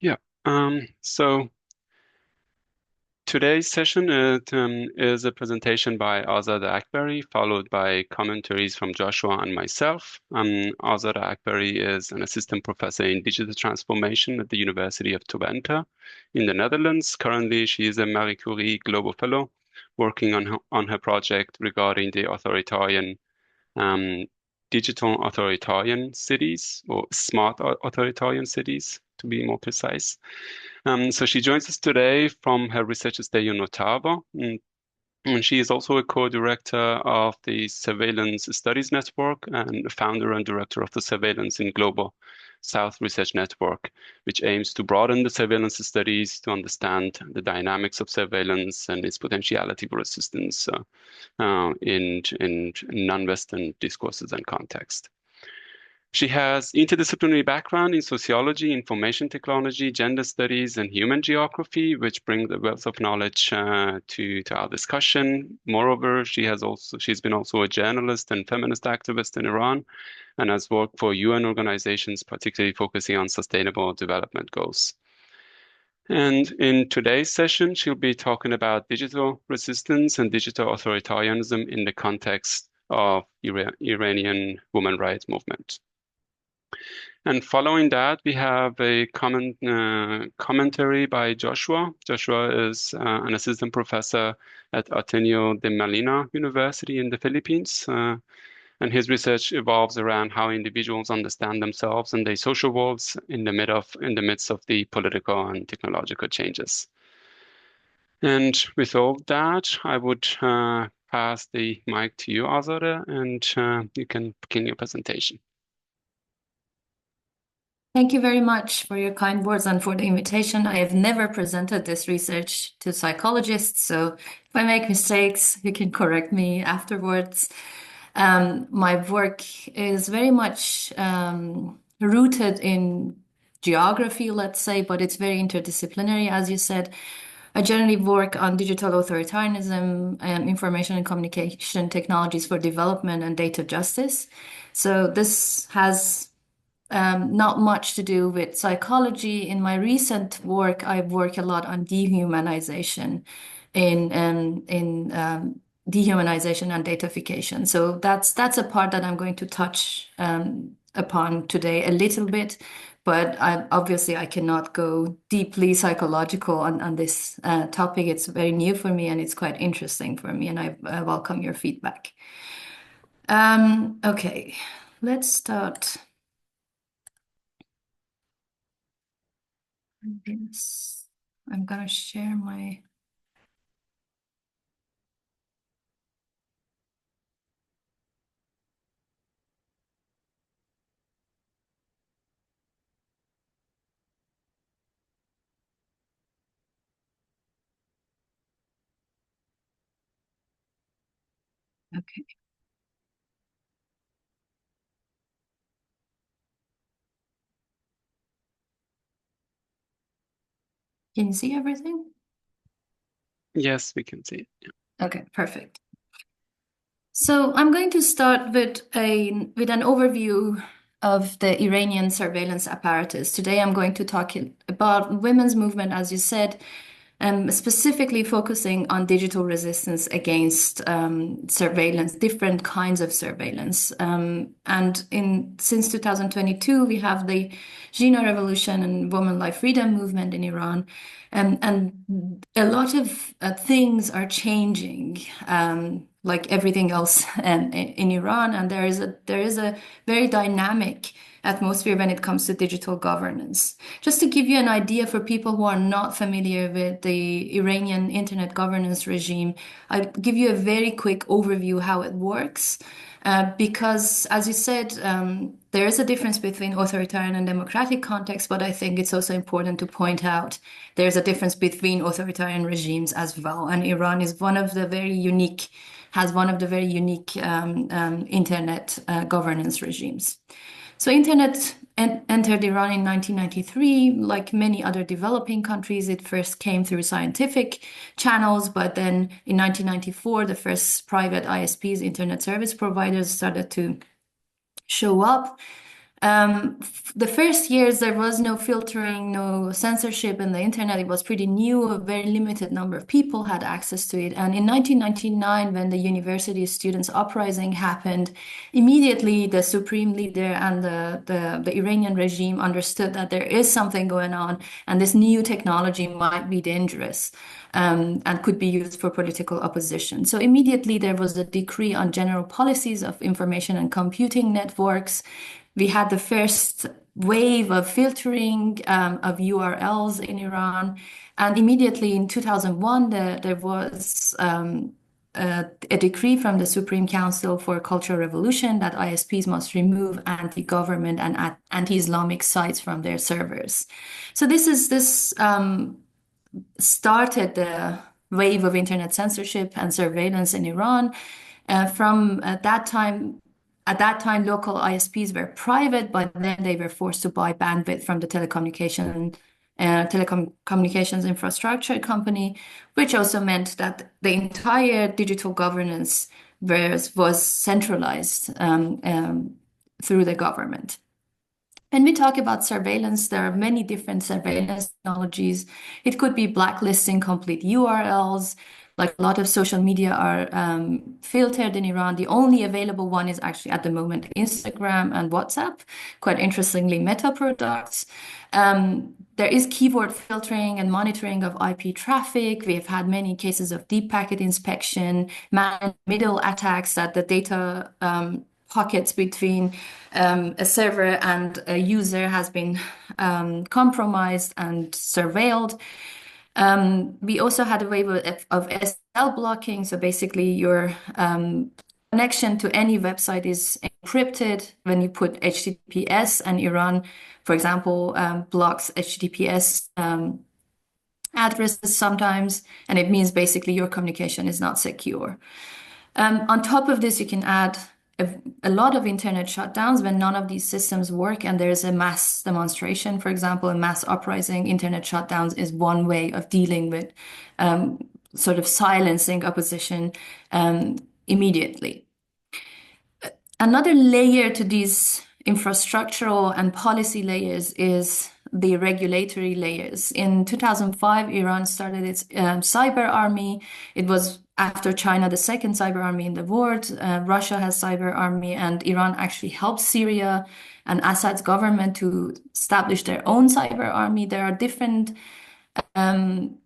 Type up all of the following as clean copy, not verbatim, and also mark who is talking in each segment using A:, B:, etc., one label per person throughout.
A: Yeah. So today's session is a presentation by Azadeh Akbari, followed by commentaries from Joshua and myself. Azadeh Akbari is an assistant professor in digital transformation at the University of Twente in the Netherlands. Currently, she is a Marie Curie Global Fellow working on her project regarding the um, digital authoritarian cities or smart authoritarian cities, to be more precise. So she joins us today from her research stay in Ottawa. And she is also a co-director of the Surveillance Studies Network and founder and director of the Surveillance in Global South Research Network, which aims to broaden the surveillance studies to understand the dynamics of surveillance and its potentiality for assistance in non-Western discourses and context. She has interdisciplinary background in sociology, information technology, gender studies, and human geography, which bring the wealth of knowledge to our discussion. Moreover, she's been also a journalist and feminist activist in Iran, and has worked for UN organizations, particularly focusing on sustainable development goals. And in today's session, she'll be talking about digital resistance and digital authoritarianism in the context of Iranian women rights movement. And following that, we have a commentary by Joshua. Joshua is an assistant professor at Ateneo de Manila University in the Philippines. And his research evolves around how individuals understand themselves and their social worlds in the midst of the political and technological changes. And with all that, I would pass the mic to you, Azadeh, and you can begin your presentation.
B: Thank you very much for your kind words and for the invitation. I have never presented this research to psychologists, so if I make mistakes, you can correct me afterwards. My work is very much rooted in geography, let's say, but it's very interdisciplinary, as you said. I generally work on digital authoritarianism and information and communication technologies for development and data justice. So this has not much to do with psychology. In my recent work, I work a lot on dehumanization in dehumanization and datafication. So that's a part that I'm going to touch upon today a little bit, but obviously I cannot go deeply psychological on this topic. It's very new for me and it's quite interesting for me, and I welcome your feedback. Okay, let's start. Yes, I'm gonna share my. Okay. Can you see everything?
A: Yes, we can see it.
B: Okay, perfect. So I'm going to start with an overview of the Iranian surveillance apparatus. Today I'm going to talk about women's movement, as you said, specifically focusing on digital resistance against surveillance, different kinds of surveillance. And since 2022, we have the Gina Revolution and Women Life Freedom movement in Iran. And a lot of things are changing, like everything else in Iran. And there is a very dynamic atmosphere when it comes to digital governance. Just to give you an idea for people who are not familiar with the Iranian internet governance regime, I'll give you a very quick overview how it works. Because, as you said, there is a difference between authoritarian and democratic context, but I think it's also important to point out there's a difference between authoritarian regimes as well. And Iran is one of the very unique, has one of the very unique internet governance regimes. So internet entered Iran in 1993. Like many other developing countries, it first came through scientific channels, but then in 1994, the first private ISPs, internet service providers, started to show up. The first years, there was no filtering, no censorship in the internet. It was pretty new. A very limited number of people had access to it. And in 1999, when the university students' uprising happened, immediately the supreme leader and the Iranian regime understood that there is something going on, and this new technology might be dangerous. And could be used for political opposition. So immediately there was a decree on general policies of information and computing networks. We had the first wave of filtering of URLs in Iran. And immediately in 2001, there was a decree from the Supreme Council for Cultural Revolution that ISPs must remove anti-government and anti-Islamic sites from their servers. So this started the wave of internet censorship and surveillance in Iran. From at that time, local ISPs were private, but then they were forced to buy bandwidth from the telecommunications infrastructure company, which also meant that the entire digital governance was centralized through the government. When we talk about surveillance, there are many different surveillance technologies. It could be blacklisting complete URLs. Like a lot of social media are filtered in Iran. The only available one is actually at the moment Instagram and WhatsApp. Quite interestingly, Meta products. There is keyword filtering and monitoring of IP traffic. We have had many cases of deep packet inspection, man-in-the-middle attacks that the data pockets between a server and a user has been compromised and surveilled. We also had a wave of SSL blocking. So basically, your connection to any website is encrypted when you put HTTPS, and Iran, for example, blocks HTTPS addresses sometimes, and it means basically your communication is not secure. On top of this, you can add a lot of internet shutdowns when none of these systems work and there's a mass demonstration, for example, a mass uprising. Internet shutdowns is one way of dealing with sort of silencing opposition immediately. Another layer to these infrastructural and policy layers is the regulatory layers. In 2005, Iran started its cyber army. It was after China, the second cyber army in the world. Russia has cyber army, and Iran actually helped Syria and Assad's government to establish their own cyber army. There are different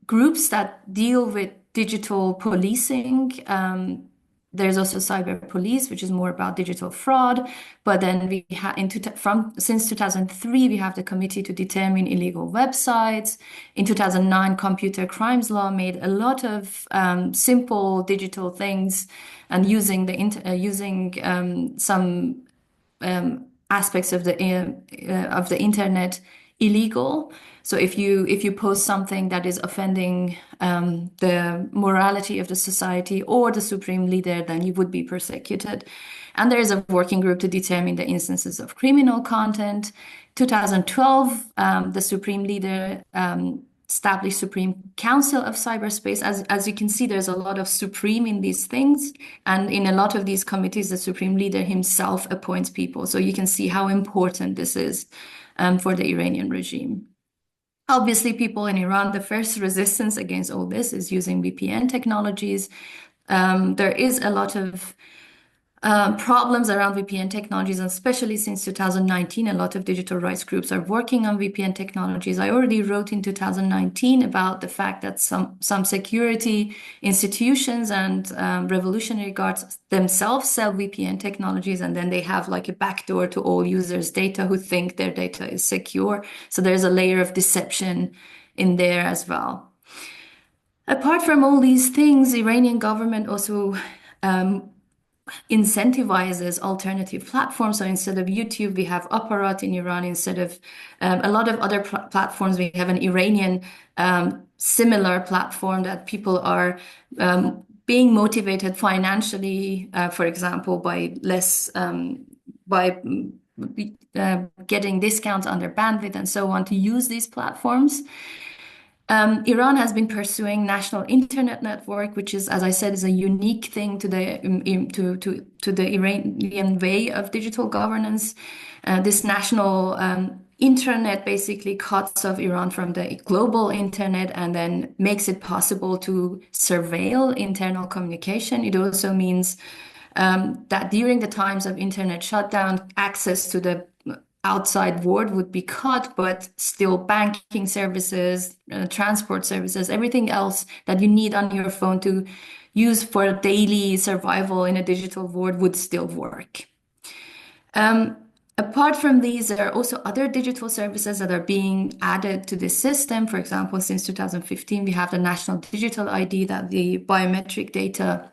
B: groups that deal with digital policing. There's also cyber police, which is more about digital fraud. But then we have since 2003, we have the Committee to Determine Illegal Websites. In 2009, Computer Crimes Law made a lot of simple digital things and using some aspects of the internet illegal. So if you post something that is offending the morality of the society or the supreme leader, then you would be persecuted. And there is a working group to determine the instances of criminal content. 2012, the supreme leader established Supreme Council of Cyberspace. As you can see, there's a lot of supreme in these things. And in a lot of these committees, the supreme leader himself appoints people. So you can see how important this is for the Iranian regime. Obviously, people in Iran, the first resistance against all this is using VPN technologies. There is a lot of problems around VPN technologies, and especially since 2019, a lot of digital rights groups are working on VPN technologies. I already wrote in 2019 about the fact that some security institutions and Revolutionary Guards themselves sell VPN technologies, and then they have like a backdoor to all users' data who think their data is secure. So there's a layer of deception in there as well. Apart from all these things, the Iranian government also incentivizes alternative platforms. So instead of YouTube, we have Aparat in Iran. Instead of a lot of other platforms, we have an Iranian similar platform that people are being motivated financially, for example, by getting discounts on their bandwidth and so on to use these platforms. Iran has been pursuing national internet network, which is, as I said, is a unique thing to the Iranian way of digital governance. This national internet basically cuts off Iran from the global internet and then makes it possible to surveil internal communication. It also means that during the times of internet shutdown, access to the outside world would be cut, but still banking services, transport services, everything else that you need on your phone to use for daily survival in a digital world would still work. Apart from these, there are also other digital services that are being added to this system. For example, since 2015, we have the National Digital ID, that the biometric data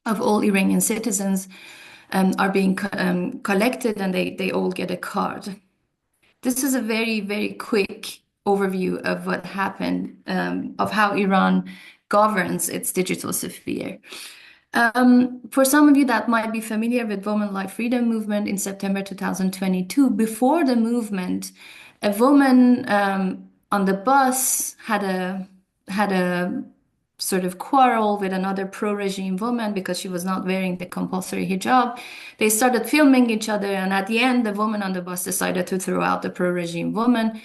B: of all Iranian citizens are being collected, and they all get a card. This is a very, very quick overview of what happened, of how Iran governs its digital sphere. For some of you that might be familiar with Women Life Freedom Movement in September 2022, before the movement, a woman on the bus had a sort of quarrel with another pro-regime woman because she was not wearing the compulsory hijab. They started filming each other, and at the end, the woman on the bus decided to throw out the pro-regime woman.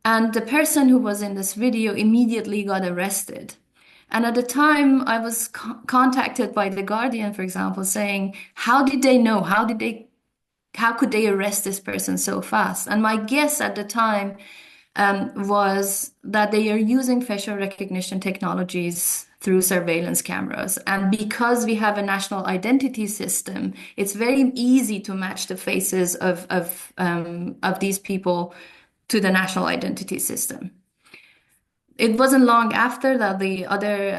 B: And the person who was in this video immediately got arrested. And at the time, I was contacted by The Guardian, for example, saying, how did they know? How could they arrest this person so fast? And my guess at the time was that they are using facial recognition technologies through surveillance cameras. And because we have a national identity system, it's very easy to match the faces of these people to the national identity system. It wasn't long after that the other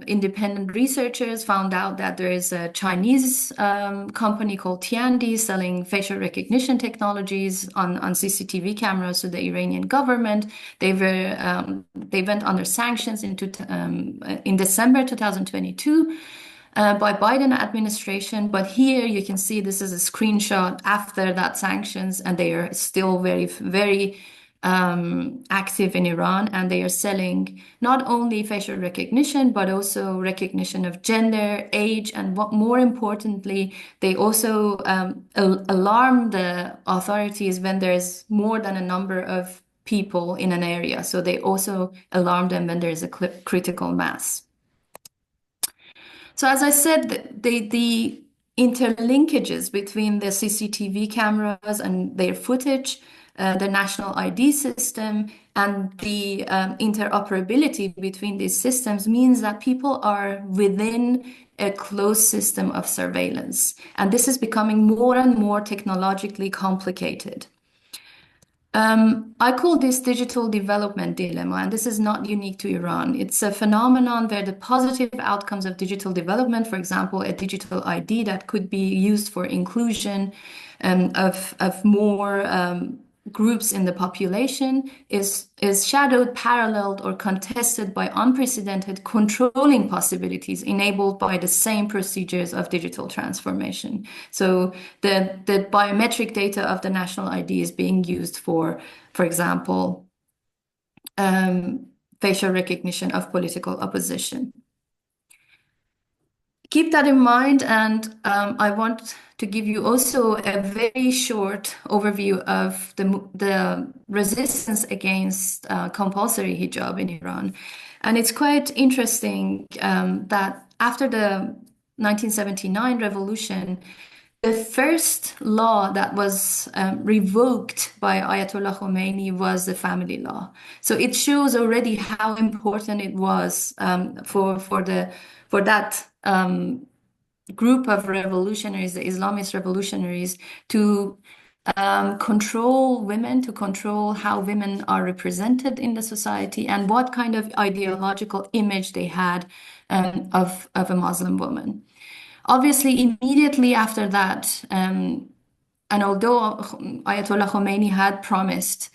B: independent researchers found out that there is a Chinese company called Twente selling facial recognition technologies on CCTV cameras to the Iranian government. They went under sanctions in December 2022 by Biden administration. But here you can see this is a screenshot after that sanctions, and they are still very, very active in Iran, and they are selling not only facial recognition, but also recognition of gender, age, and what more importantly, they also alarm the authorities when there's more than a number of people in an area. So they also alarm them when there is a critical mass. So as I said, the interlinkages between the CCTV cameras and their footage, the national ID system, and the interoperability between these systems means that people are within a closed system of surveillance. And this is becoming more and more technologically complicated. I call this digital development dilemma, and this is not unique to Iran. It's a phenomenon where the positive outcomes of digital development, for example, a digital ID that could be used for inclusion of more groups in the population, is shadowed, paralleled, or contested by unprecedented controlling possibilities enabled by the same procedures of digital transformation. So the biometric data of the national ID is being used for example, facial recognition of political opposition. Keep that in mind, and I want to give you also a very short overview of the resistance against compulsory hijab in Iran. And it's quite interesting that after the 1979 revolution, the first law that was revoked by Ayatollah Khomeini was the family law. So it shows already how important it was for that group of revolutionaries, the Islamist revolutionaries, to control women, to control how women are represented in the society, and what kind of ideological image they had of a Muslim woman. Obviously, immediately after that, and although Ayatollah Khomeini had promised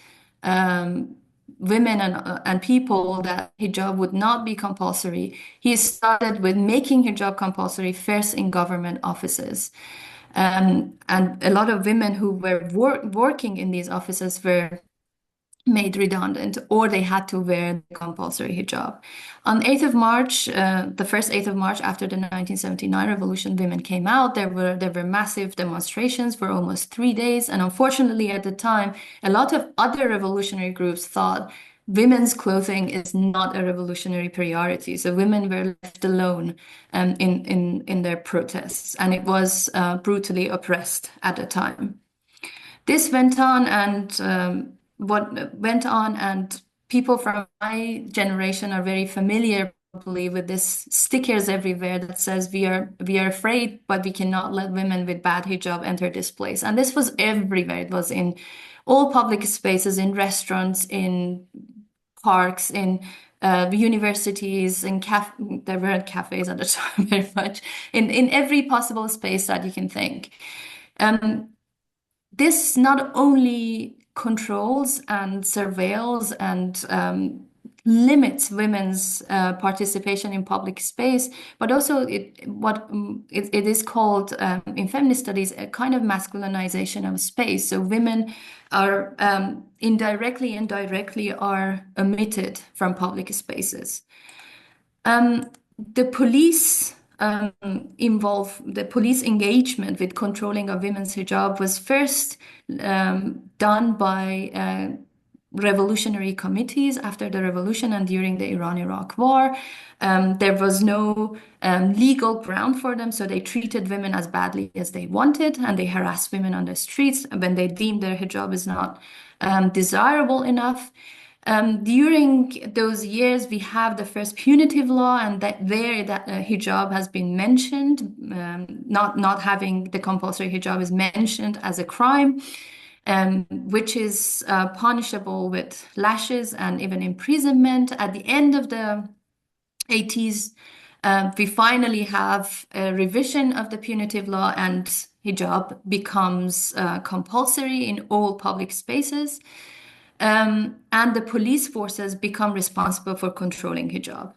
B: women and people that hijab would not be compulsory, he started with making hijab compulsory first in government offices. And a lot of women who were working in these offices were made redundant, or they had to wear the compulsory hijab. On 8th of March, the first 8th of March after the 1979 revolution, women came out. There were massive demonstrations for almost 3 days, and unfortunately, at the time, a lot of other revolutionary groups thought women's clothing is not a revolutionary priority. So women were left alone in their protests, and it was brutally oppressed at the time. This went on, and what went on, and people from my generation are very familiar probably with this stickers everywhere that says we are afraid, but we cannot let women with bad hijab enter this place. And this was everywhere. It was in all public spaces, in restaurants, in parks, in universities, in there weren't cafes at the time very much, in every possible space that you can think. Um, this not only controls and surveils and limits women's participation in public space, but also it is called in feminist studies a kind of masculinization of space. So women are indirectly and directly are omitted from public spaces. The police the police engagement with controlling of women's hijab was first done by revolutionary committees after the revolution and during the Iran-Iraq war. There was no legal ground for them, so they treated women as badly as they wanted, and they harassed women on the streets when they deemed their hijab is not desirable enough. During those years, we have the first punitive law, and that hijab has been mentioned. Not having the compulsory hijab is mentioned as a crime, which is punishable with lashes and even imprisonment. At the end of the 80s, we finally have a revision of the punitive law, and hijab becomes compulsory in all public spaces. And the police forces become responsible for controlling hijab.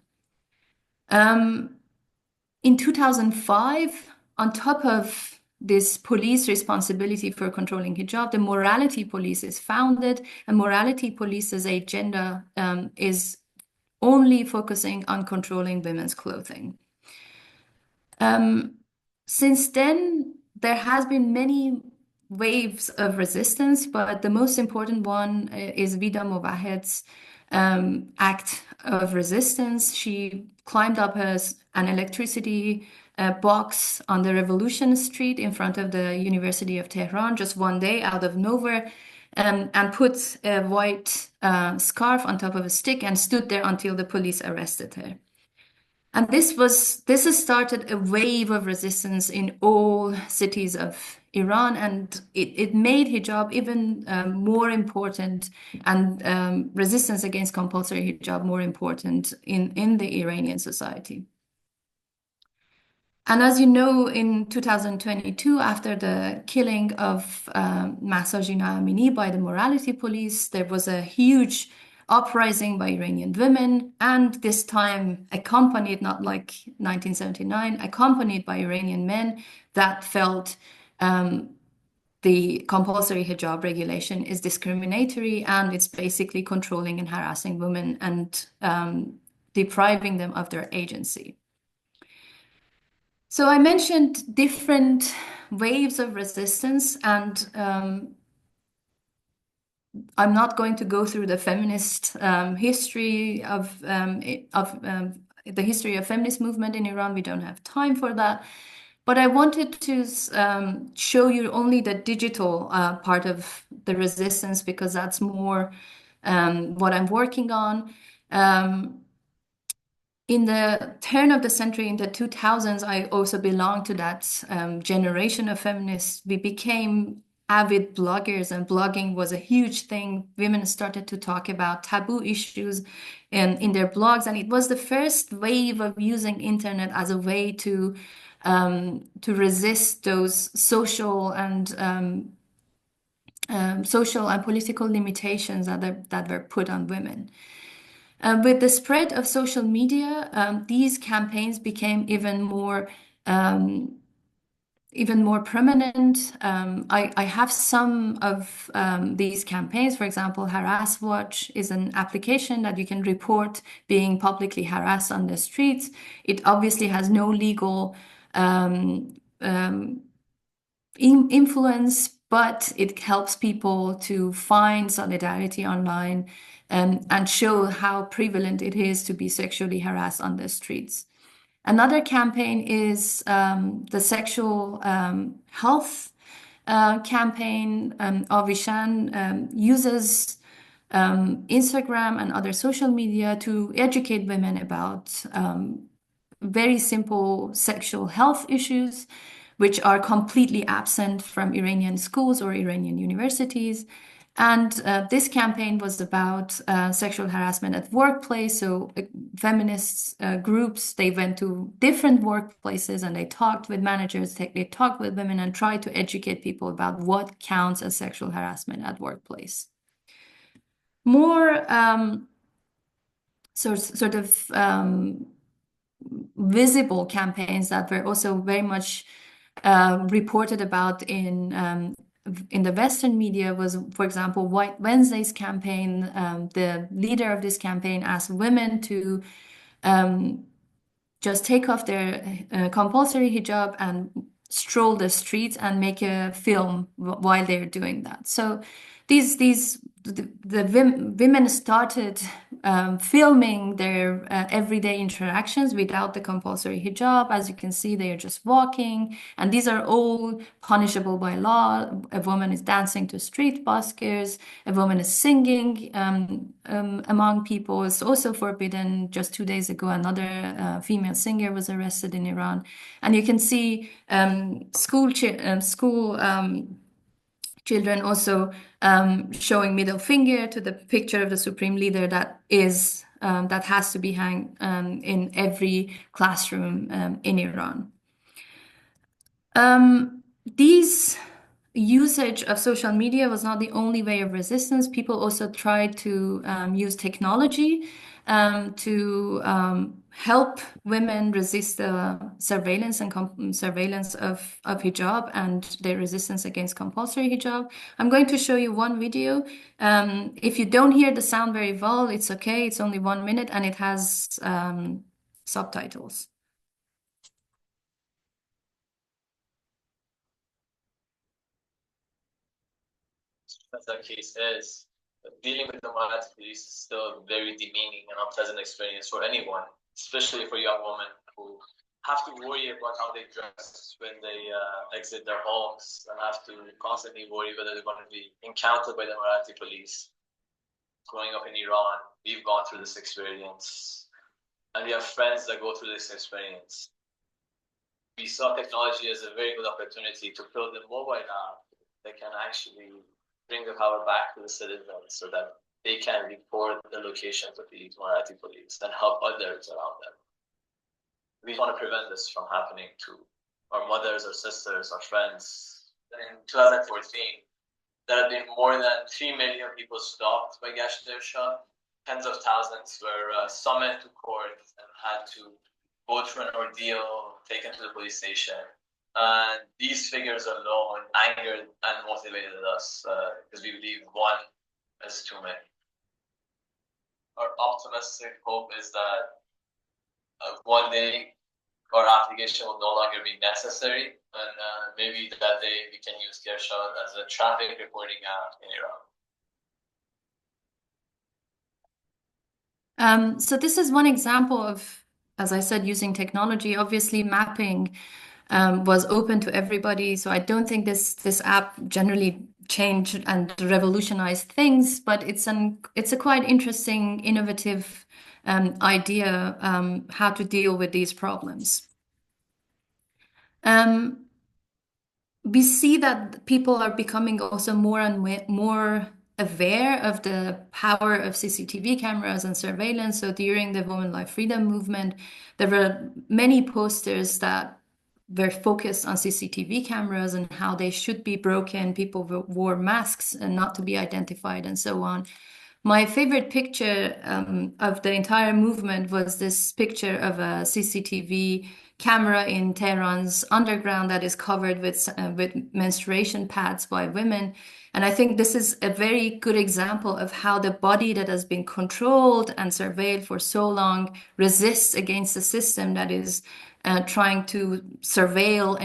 B: In 2005, on top of this police responsibility for controlling hijab, the morality police is founded, and morality police's agenda is only focusing on controlling women's clothing. Since then, there has been many waves of resistance, but the most important one is Vida Movahed's act of resistance. She climbed up an electricity box on the Revolution Street in front of the University of Tehran just one day out of nowhere, and put a white scarf on top of a stick and stood there until the police arrested her. And this has started a wave of resistance in all cities of Iran, and it made hijab even more important, and resistance against compulsory hijab more important in the Iranian society. And as you know, in 2022, after the killing of Mahsa Jina Amini by the morality police, there was a huge uprising by Iranian women, and this time accompanied, not like 1979, accompanied by Iranian men that felt the compulsory hijab regulation is discriminatory, and it's basically controlling and harassing women and depriving them of their agency. So I mentioned different waves of resistance, and I'm not going to go through the feminist history of the history of feminist movement in Iran. We don't have time for that. But I wanted to show you only the digital part of the resistance, because that's more what I'm working on. In the turn of the century, in the 2000s, I also belonged to that generation of feminists. We became avid bloggers, and blogging was a huge thing. Women started to talk about taboo issues in their blogs, and it was the first wave of using internet as a way to resist those social and political limitations that were put on women. With the spread of social media, these campaigns became even more even more prominent. I have some of these campaigns. For example, Harass Watch is an application that you can report being publicly harassed on the streets. It obviously has no legal influence, but it helps people to find solidarity online and show how prevalent it is to be sexually harassed on the streets. Another campaign is the sexual health campaign. Avishan uses Instagram and other social media to educate women about very simple sexual health issues, which are completely absent from Iranian schools or Iranian universities. And this campaign was about sexual harassment at workplace. So feminist groups, they went to different workplaces and they talked with managers, they talked with women and tried to educate people about what counts as sexual harassment at workplace. More sort of visible campaigns that were also very much reported about in the Western media was, for example, White Wednesday's campaign. The leader of this campaign asked women to just take off their compulsory hijab and stroll the streets and make a film while they're doing that. So the women started filming their everyday interactions without the compulsory hijab. As you can see, they are just walking, and these are all punishable by law. A woman is dancing to street buskers. A woman is singing among people. It's also forbidden. Just 2 days ago, another female singer was arrested in Iran, and you can see school children also showing middle finger to the picture of the supreme leader that has to be hung in every classroom in Iran. These usage of social media was not the only way of resistance. People also tried to use technology to help women resist the surveillance and surveillance of hijab and their resistance against compulsory hijab. I'm going to show you one video. If you don't hear the sound very well, it's okay. It's only 1 minute and it has subtitles.
C: As that case is, dealing with the Marathi police is still a very demeaning and unpleasant experience for anyone, especially for young women who have to worry about how they dress when they exit their homes and have to constantly worry whether they're going to be encountered by the Marathi police. Growing up in Iran, we've gone through this experience, and we have friends that go through this experience. We saw technology as a very good opportunity to build a mobile app that can actually bring the power back to the citizens so that they can report the locations of these Marathi police and help others around them. We want to prevent this from happening to our mothers, our sisters, our friends. In 2014, there have been more than 3 million people stopped by Gasht Irshad. Tens of thousands were summoned to court and had to go through an ordeal, taken to the police station. And these figures alone angered and motivated us because we believe one is too many. Our optimistic hope is that one day our application will no longer be necessary, and maybe that day we can use Gershad as a traffic reporting app in
B: Iran. So this is one example of, as I said, using technology. Obviously, mapping was open to everybody. So I don't think this app generally changed and revolutionized things, but it's a quite interesting, innovative idea how to deal with these problems. We see that people are becoming also more and more aware of the power of CCTV cameras and surveillance. So during the Women Life Freedom movement, there were many posters that were focused on CCTV cameras and how they should be broken. People wore masks and not to be identified and so on. My favorite picture of the entire movement was this picture of a CCTV camera in Tehran's underground that is covered with menstruation pads by women. And I think this is a very good example of how the body that has been controlled and surveilled for so long resists against a system that is trying to surveil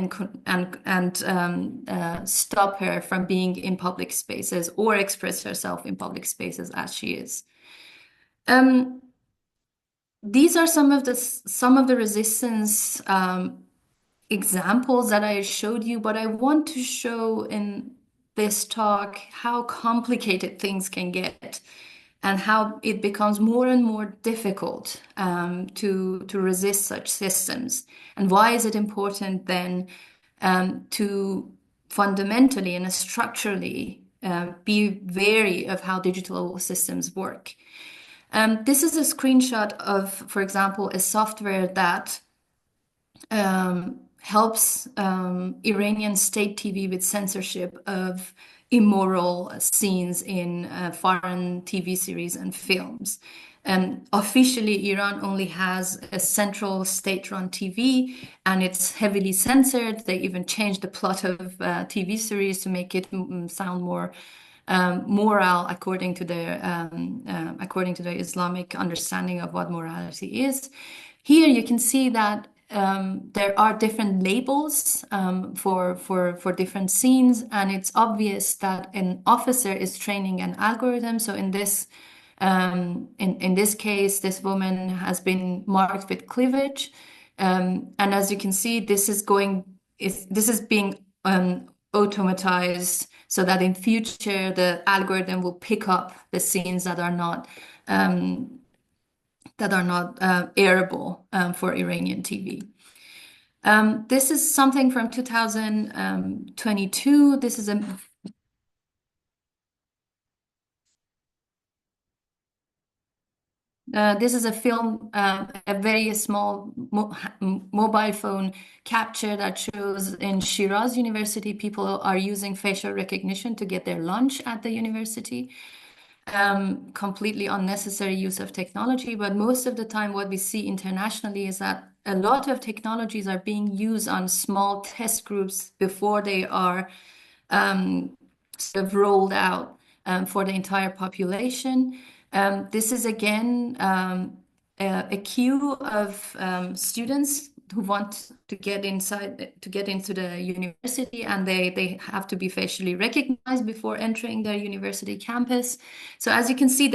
B: and stop her from being in public spaces or express herself in public spaces as she is. These are some of the resistance examples that I showed you, but I want to show in this talk how complicated things can get and how it becomes more and more difficult to resist such systems. And why is it important then to fundamentally and structurally be wary of how digital systems work? This is a screenshot of, for example, a software that helps Iranian state TV with censorship of immoral scenes in foreign TV series and films. Officially, Iran only has a central state-run TV, and it's heavily censored. They even changed the plot of TV series to make it sound more moral according to their Islamic understanding of what morality is. Here you can see that there are different labels for different scenes, and it's obvious that an officer is training an algorithm. So in this case, this woman has been marked with cleavage, and as you can see, this is being automatized so that in future the algorithm will pick up the scenes that are not airable for Iranian TV. This is something from 2022. This is a film, a very small mobile phone capture that shows in Shiraz University, people are using facial recognition to get their lunch at the university. Completely unnecessary use of technology, but most of the time what we see internationally is that a lot of technologies are being used on small test groups before they are sort of rolled out for the entire population. This is again a queue of students who want to get into the university, and they have to be facially recognized before entering their university campus. So as you can see,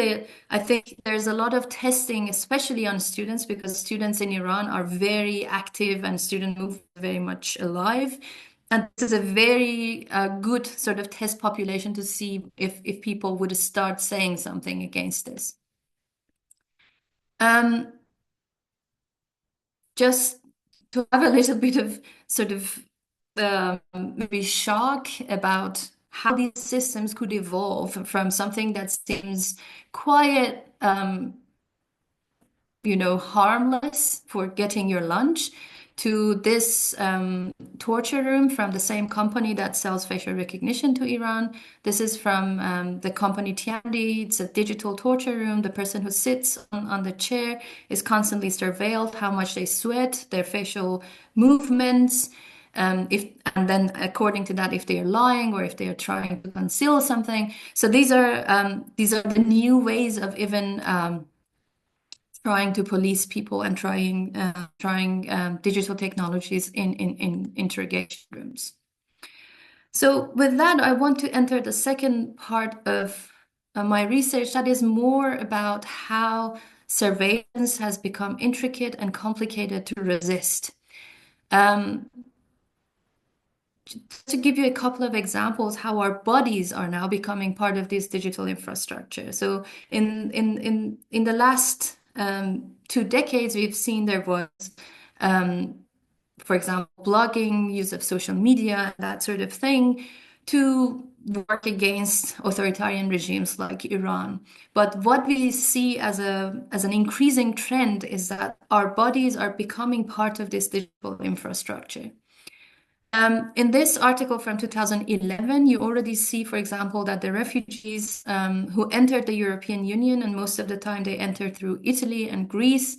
B: I think there's a lot of testing, especially on students, because students in Iran are very active and student movement is very much alive. And this is a very good sort of test population to see if people would start saying something against this. Just to have a little bit of sort of maybe shock about how these systems could evolve from something that seems quite, harmless for getting your lunch to this torture room from the same company that sells facial recognition to Iran. This is from the company Twente. It's a digital torture room. The person who sits on the chair is constantly surveilled, how much they sweat, their facial movements, and then according to that, if they are lying or if they are trying to conceal something. So these are the new ways of even trying to police people and trying digital technologies in interrogation rooms. So with that, I want to enter the second part of my research that is more about how surveillance has become intricate and complicated to resist. To give you a couple of examples, how our bodies are now becoming part of this digital infrastructure. So in the last 2 decades, we've seen there was, for example, blogging, use of social media, that sort of thing, to work against authoritarian regimes like Iran. But what we see as an increasing trend is that our bodies are becoming part of this digital infrastructure. In this article from 2011, you already see, for example, that the refugees who entered the European Union, and most of the time they entered through Italy and Greece,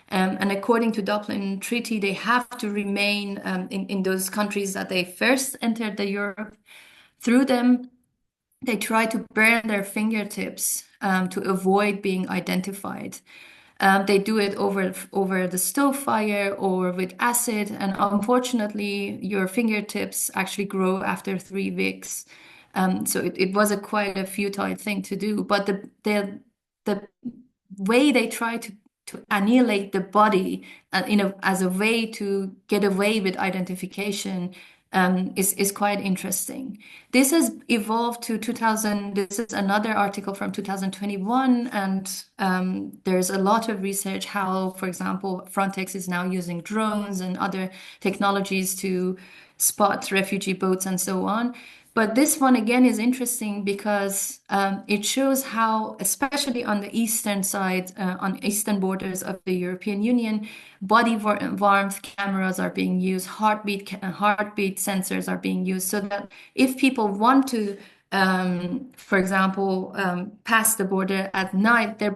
B: And according to Dublin Treaty, they have to remain in those countries that they first entered the Europe. Through them, they try to burn their fingertips to avoid being identified. They do it over the stove fire or with acid, and unfortunately, your fingertips actually grow after 3 weeks. So it was quite a futile thing to do. But the way they try to annihilate the body as a way to get away with identification is quite interesting. This has evolved to 2000. This is another article from 2021, and there's a lot of research how, for example, Frontex is now using drones and other technologies to spot refugee boats and so on. But this one again is interesting because it shows how, especially on the eastern side, on eastern borders of the European Union, body warmth cameras are being used, heartbeat sensors are being used, so that if people want to, for example, pass the border at night, their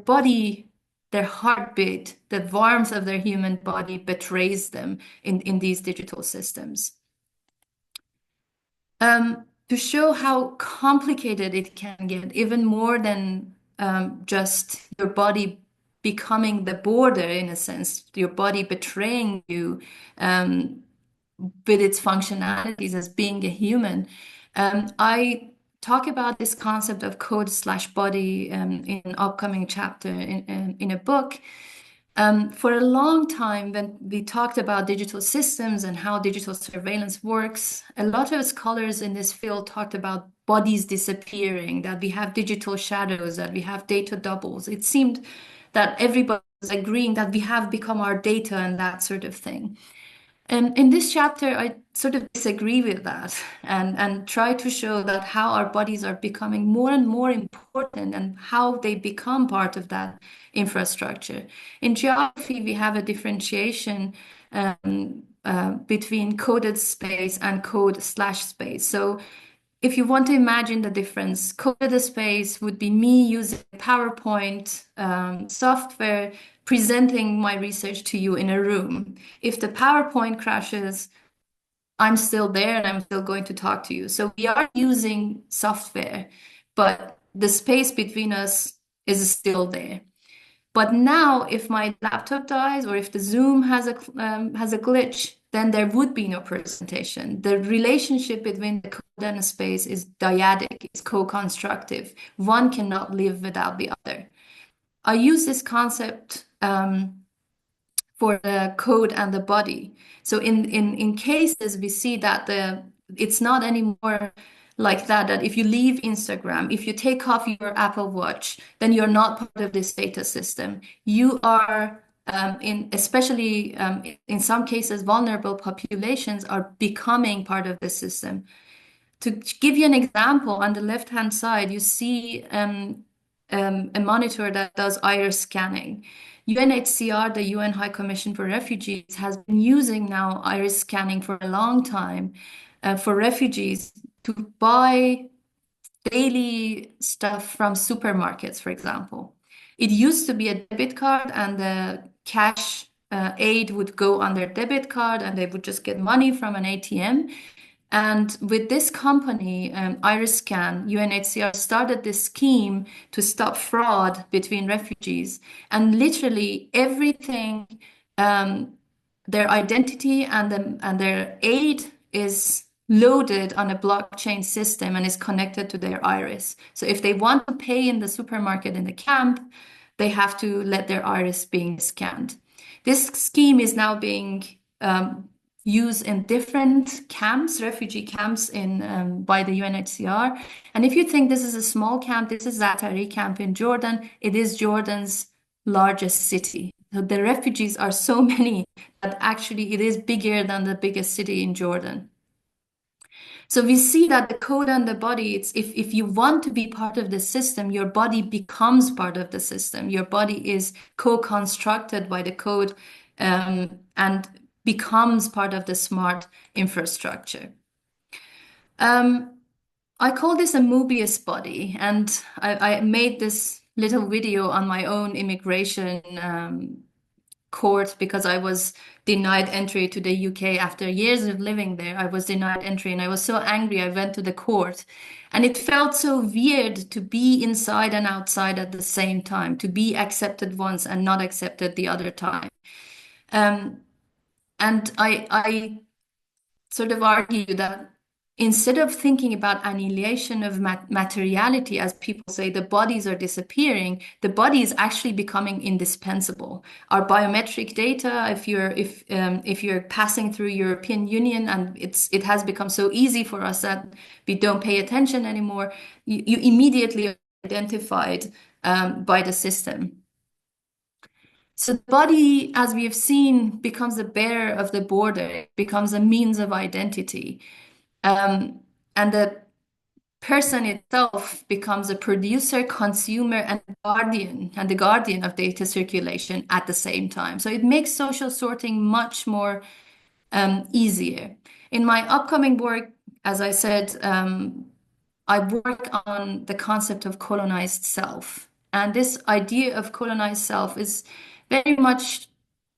B: heartbeat, the warmth of their human body betrays them in these digital systems. To show how complicated it can get, even more than just your body becoming the border, in a sense, your body betraying you with its functionalities as being a human. I talk about this concept of code/body in an upcoming chapter in a book. For a long time, when we talked about digital systems and how digital surveillance works, a lot of scholars in this field talked about bodies disappearing, that we have digital shadows, that we have data doubles. It seemed that everybody was agreeing that we have become our data and that sort of thing. And in this chapter, I sort of disagree with that and try to show that how our bodies are becoming more and more important and how they become part of that infrastructure. In geography, we have a differentiation between coded space and code/space. So if you want to imagine the difference, coded space would be me using PowerPoint software presenting my research to you in a room. If the PowerPoint crashes, I'm still there and I'm still going to talk to you. So we are using software, but the space between us is still there. But now, if my laptop dies or if the Zoom has a glitch, then there would be no presentation. The relationship between the code and the space is dyadic, it's co-constructive. One cannot live without the other. I use this concept for the code and the body. So in cases, we see that it's not anymore like that if you leave Instagram, if you take off your Apple Watch, then you're not part of this data system. You are, especially in some cases, vulnerable populations are becoming part of the system. To give you an example, on the left-hand side, you see a monitor that does iris scanning. UNHCR, the UN High Commission for Refugees, has been using now iris scanning for a long time for refugees to buy daily stuff from supermarkets, for example. It used to be a debit card, and the cash aid would go on their debit card, and they would just get money from an ATM. And with this company, IrisScan, UNHCR started this scheme to stop fraud between refugees. And literally everything, their identity and their aid is loaded on a blockchain system and is connected to their iris. So if they want to pay in the supermarket in the camp, they have to let their iris being scanned. This scheme is now being used in different camps, refugee camps by the UNHCR. And if you think this is a small camp, this is Zaatari camp in Jordan. It is Jordan's largest city. So the refugees are so many that actually it is bigger than the biggest city in Jordan. So we see that the code and the body, it's if you want to be part of the system, your body becomes part of the system. Your body is co-constructed by the code and becomes part of the smart infrastructure. I call this a Mobius body, and I made this little video on my own immigration court because I was denied entry to the UK after years of living there. I was denied entry and I was so angry. I went to the court and it felt so weird to be inside and outside at the same time, to be accepted once and not accepted the other time. And I sort of argue that instead of thinking about annihilation of materiality, as people say, the bodies are disappearing, the body is actually becoming indispensable. Our biometric data, if you're passing through European Union and it has become so easy for us that we don't pay attention anymore, you immediately are identified by the system. So the body, as we have seen, becomes a bearer of the border, it becomes a means of identity. And the person itself becomes a producer, consumer, and the guardian of data circulation at the same time. So it makes social sorting much more easier. In my upcoming work, as I said, I work on the concept of colonized self. And this idea of colonized self is very much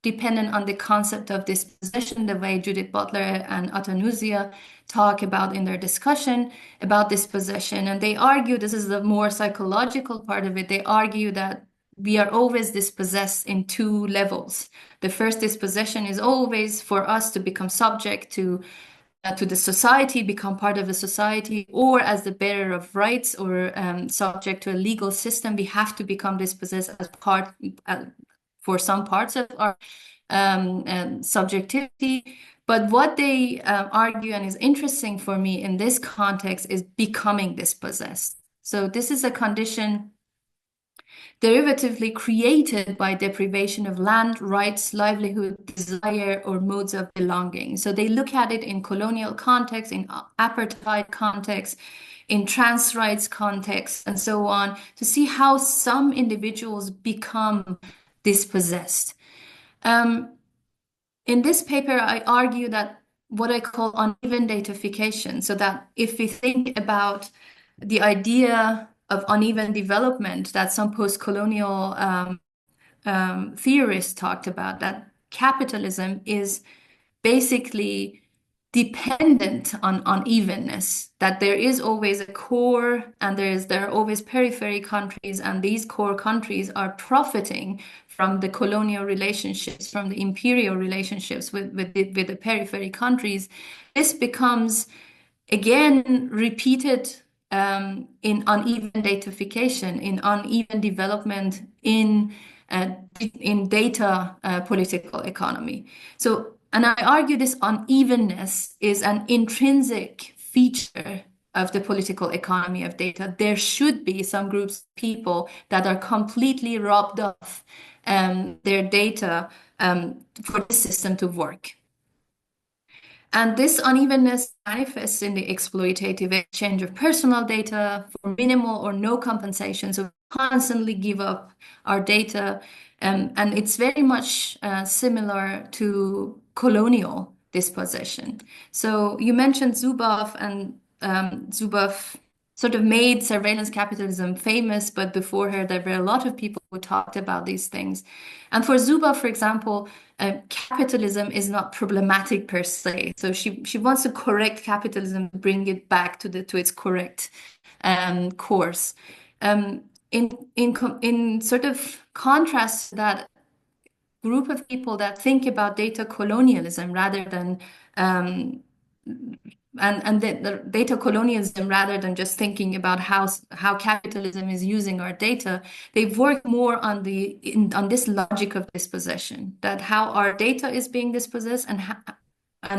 B: dependent on the concept of dispossession, the way Judith Butler and Atanuzia talk about in their discussion about dispossession. And they argue, this is the more psychological part of it, they argue that we are always dispossessed in two levels. The first dispossession is always for us to become subject to the society, become part of the society, or as the bearer of rights or subject to a legal system, we have to become dispossessed as part for some parts of our subjectivity. But what they argue, and is interesting for me in this context, is becoming dispossessed. So this is a condition derivatively created by deprivation of land, rights, livelihood, desire, or modes of belonging. So they look at it in colonial context, in apartheid context, in trans rights context, and so on, to see how some individuals become dispossessed. In this paper, I argue that what I call uneven datafication, so that if we think about the idea of uneven development that some post-colonial theorists talked about, that capitalism is basically dependent on unevenness, that there is always a core and there are always periphery countries, and these core countries are profiting from the colonial relationships, from the imperial relationships with the periphery countries. This becomes again repeated in uneven datafication, in uneven development in data political economy. So, and I argue this unevenness is an intrinsic feature of the political economy of data. There should be some groups of people that are completely robbed of their data for the system to work. And this unevenness manifests in the exploitative exchange of personal data for minimal or no compensation. So we constantly give up our data. And it's very much similar to colonial dispossession. So you mentioned Zuboff, and Zuboff sort of made surveillance capitalism famous, but before her, there were a lot of people who talked about these things. And for Zuboff, for example, capitalism is not problematic per se. So she wants to correct capitalism, bring it back to its correct course. In sort of contrast to that group of people that think about data colonialism rather than and the data colonialism rather than just thinking about how capitalism is using our data, they work more on this logic of dispossession, that how our data is being dispossessed and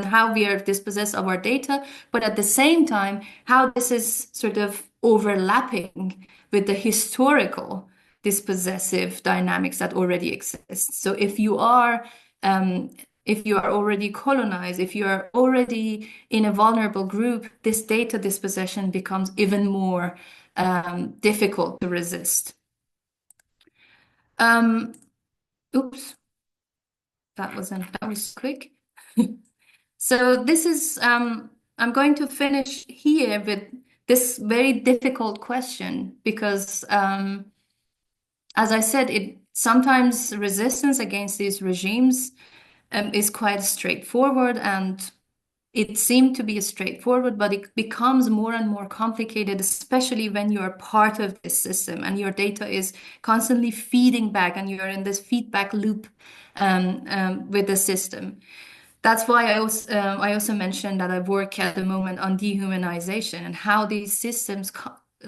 B: how we are dispossessed of our data, but at the same time, how this is sort of overlapping with the historical dispossessive dynamics that already exist. So if you are already colonized, if you are already in a vulnerable group, this data dispossession becomes even more difficult to resist. Oops, that was quick. So this is, I'm going to finish here with this very difficult question because, as I said, Sometimes resistance against these regimes is quite straightforward, and it seemed to be straightforward, but it becomes more and more complicated, especially when you are part of this system and your data is constantly feeding back and you're in this feedback loop with the system. That's why I also mentioned that I work at the moment on dehumanization and how these systems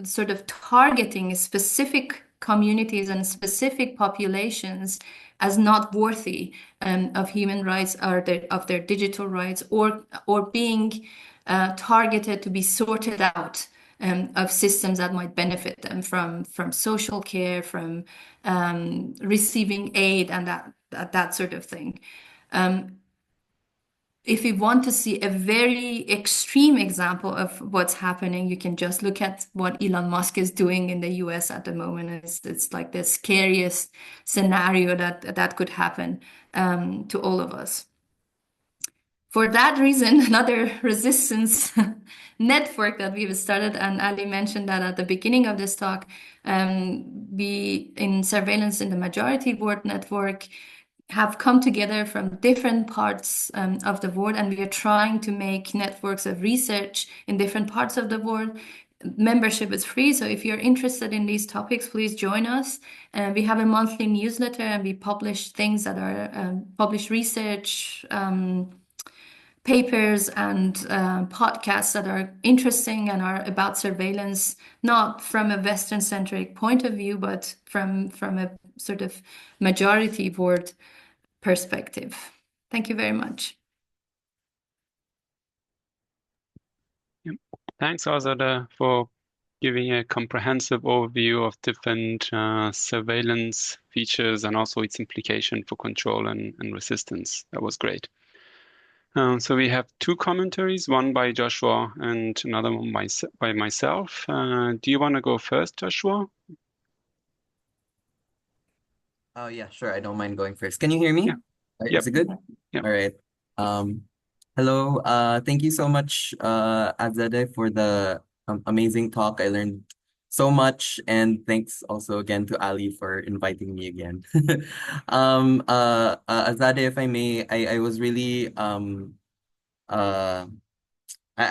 B: sort of targeting specific communities and specific populations as not worthy of human rights or of their digital rights, or being targeted to be sorted out of systems that might benefit them from social care, from receiving aid, and that sort of thing. If you want to see a very extreme example of what's happening, you can just look at what Elon Musk is doing in the US at the moment. It's like the scariest scenario that could happen to all of us. For that reason, another resistance network that we've started, and Ali mentioned that at the beginning of this talk, we in Surveillance in the Majority Board Network have come together from different parts of the world, and we are trying to make networks of research in different parts of the world. Membership is free, so if you're interested in these topics, please join us. We have a monthly newsletter, and we publish things that are publish research, papers, and podcasts that are interesting and are about surveillance, not from a Western-centric point of view, but from a sort of majority board perspective. Thank you very much.
A: Yep. Thanks, Azadeh, for giving a comprehensive overview of different surveillance features and also its implication for control and resistance. That was great. So we have two commentaries, one by Joshua and another one by myself. Do you want to go first, Joshua?
D: Oh, yeah, sure. I don't mind going first. Can you hear me?
A: Yeah. Yep.
D: Is it good?
A: Yep.
D: All right. Hello. Thank you so much, Azadeh, for the amazing talk. I learned so much, and thanks also again to Ali for inviting me again. Azadeh, if I may, I was really I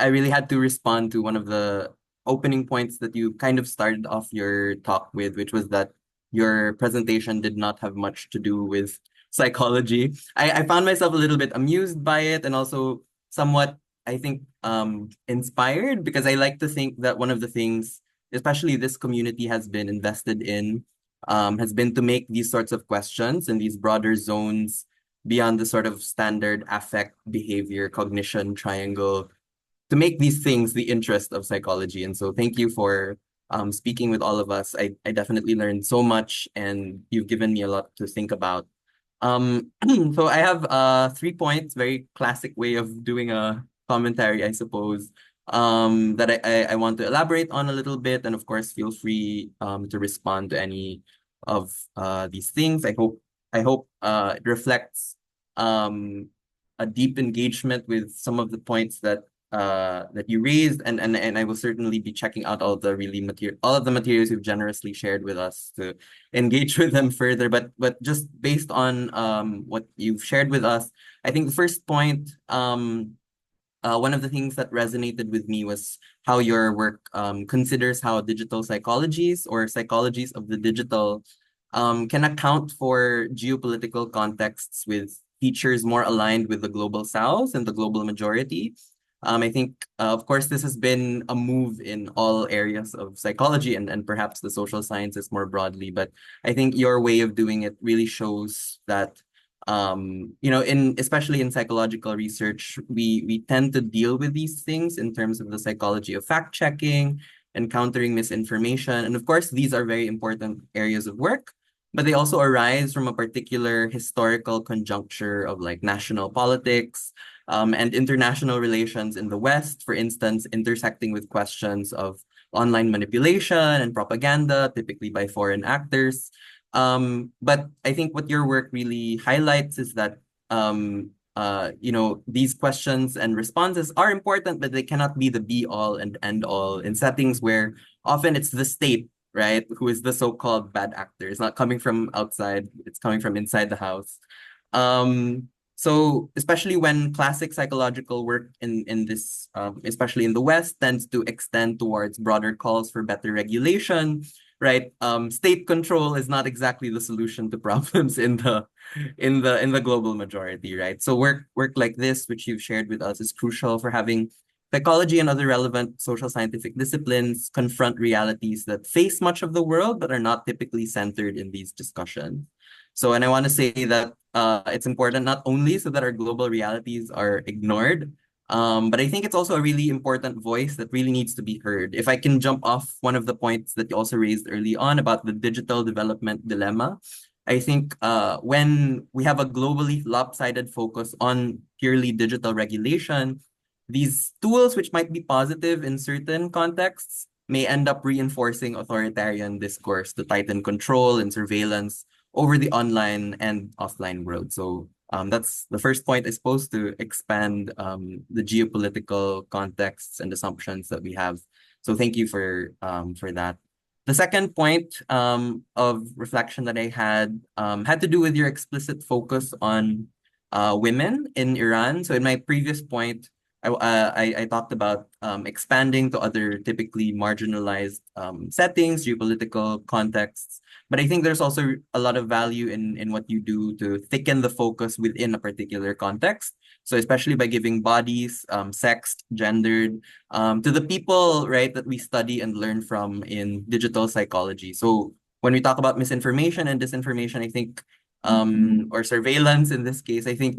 D: really had to respond to one of the opening points that you kind of started off your talk with, which was that your presentation did not have much to do with psychology. I found myself a little bit amused by it, and also somewhat, I think, inspired, because I like to think that one of the things, especially this community has been invested in, has been to make these sorts of questions and these broader zones beyond the sort of standard affect, behavior, cognition triangle, to make these things the interest of psychology. And so thank you for speaking with all of us. I definitely learned so much, and you've given me a lot to think about. So I have 3 points, very classic way of doing a commentary, I suppose, that I want to elaborate on a little bit. And of course, feel free to respond to any of these things. I hope it reflects a deep engagement with some of the points that you raised, and I will certainly be checking out all of the materials you've generously shared with us to engage with them further. But just based on what you've shared with us, I think the first point, one of the things that resonated with me was how your work considers how digital psychologies or psychologies of the digital can account for geopolitical contexts with features more aligned with the global south and the global majority. I think, of course, this has been a move in all areas of psychology and perhaps the social sciences more broadly. But I think your way of doing it really shows that, especially in psychological research, we tend to deal with these things in terms of the psychology of fact-checking and countering misinformation. And of course, these are very important areas of work, but they also arise from a particular historical conjuncture of like national politics, and international relations in the West, for instance, intersecting with questions of online manipulation and propaganda, typically by foreign actors. But I think what your work really highlights is that, these questions and responses are important, but they cannot be the be all and end all in settings where often it's the state right? Who is the so-called bad actor. It's not coming from outside, it's coming from inside the house. So especially when classic psychological work in this, especially in the West, tends to extend towards broader calls for better regulation, right? State control is not exactly the solution to problems in the global majority, right? So work like this, which you've shared with us, is crucial for having psychology and other relevant social scientific disciplines confront realities that face much of the world but are not typically centered in these discussions. So, and I want to say that it's important not only so that our global realities are ignored, but I think it's also a really important voice that really needs to be heard. If I can jump off one of the points that you also raised early on about the digital development dilemma, I think when we have a globally lopsided focus on purely digital regulation, these tools, which might be positive in certain contexts, may end up reinforcing authoritarian discourse to tighten control and surveillance over the online and offline world. So that's the first point, I suppose, to expand the geopolitical contexts and assumptions that we have. So thank you for that. The second point of reflection that I had to do with your explicit focus on women in Iran. So in my previous point, I talked about expanding to other typically marginalized settings, geopolitical contexts. But I think there's also a lot of value in what you do to thicken the focus within a particular context. So especially by giving bodies, sexed, gendered, to the people, right, that we study and learn from in digital psychology. So when we talk about misinformation and disinformation, I think, or surveillance in this case, I think,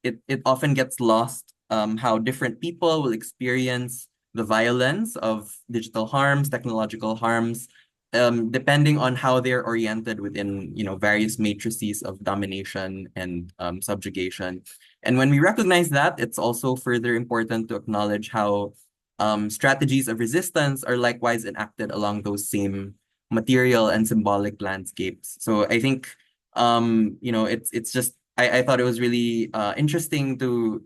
D: it often gets lost how different people will experience the violence of digital harms, technological harms, depending on how they're oriented within, various matrices of domination and subjugation. And when we recognize that, it's also further important to acknowledge how strategies of resistance are likewise enacted along those same material and symbolic landscapes. So I think, it's just I thought it was really interesting to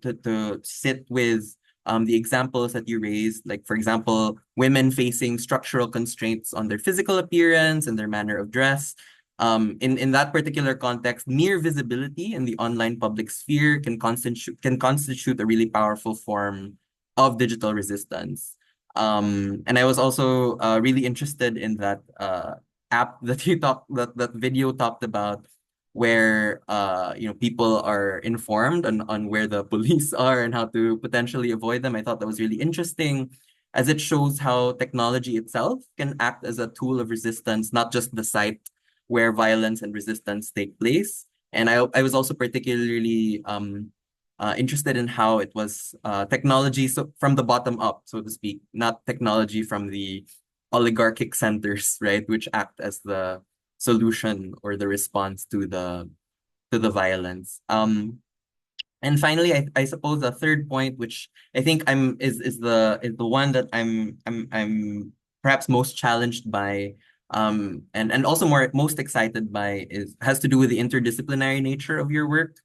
D: sit with the examples that you raised, like, for example, women facing structural constraints on their physical appearance and their manner of dress. In that particular context, mere visibility in the online public sphere can constitute a really powerful form of digital resistance. And I was also really interested in that app that that video talked about, where people are informed on where the police are and how to potentially avoid them. I thought that was really interesting, as it shows how technology itself can act as a tool of resistance, not just the site where violence and resistance take place. And I was also particularly interested in how it was technology, so from the bottom up, so to speak, not technology from the oligarchic centers, right, which act as the solution or the response to the violence. And finally, I suppose the third point, which I think is the one that I'm perhaps most challenged by, and also most excited by, has to do with the interdisciplinary nature of your work,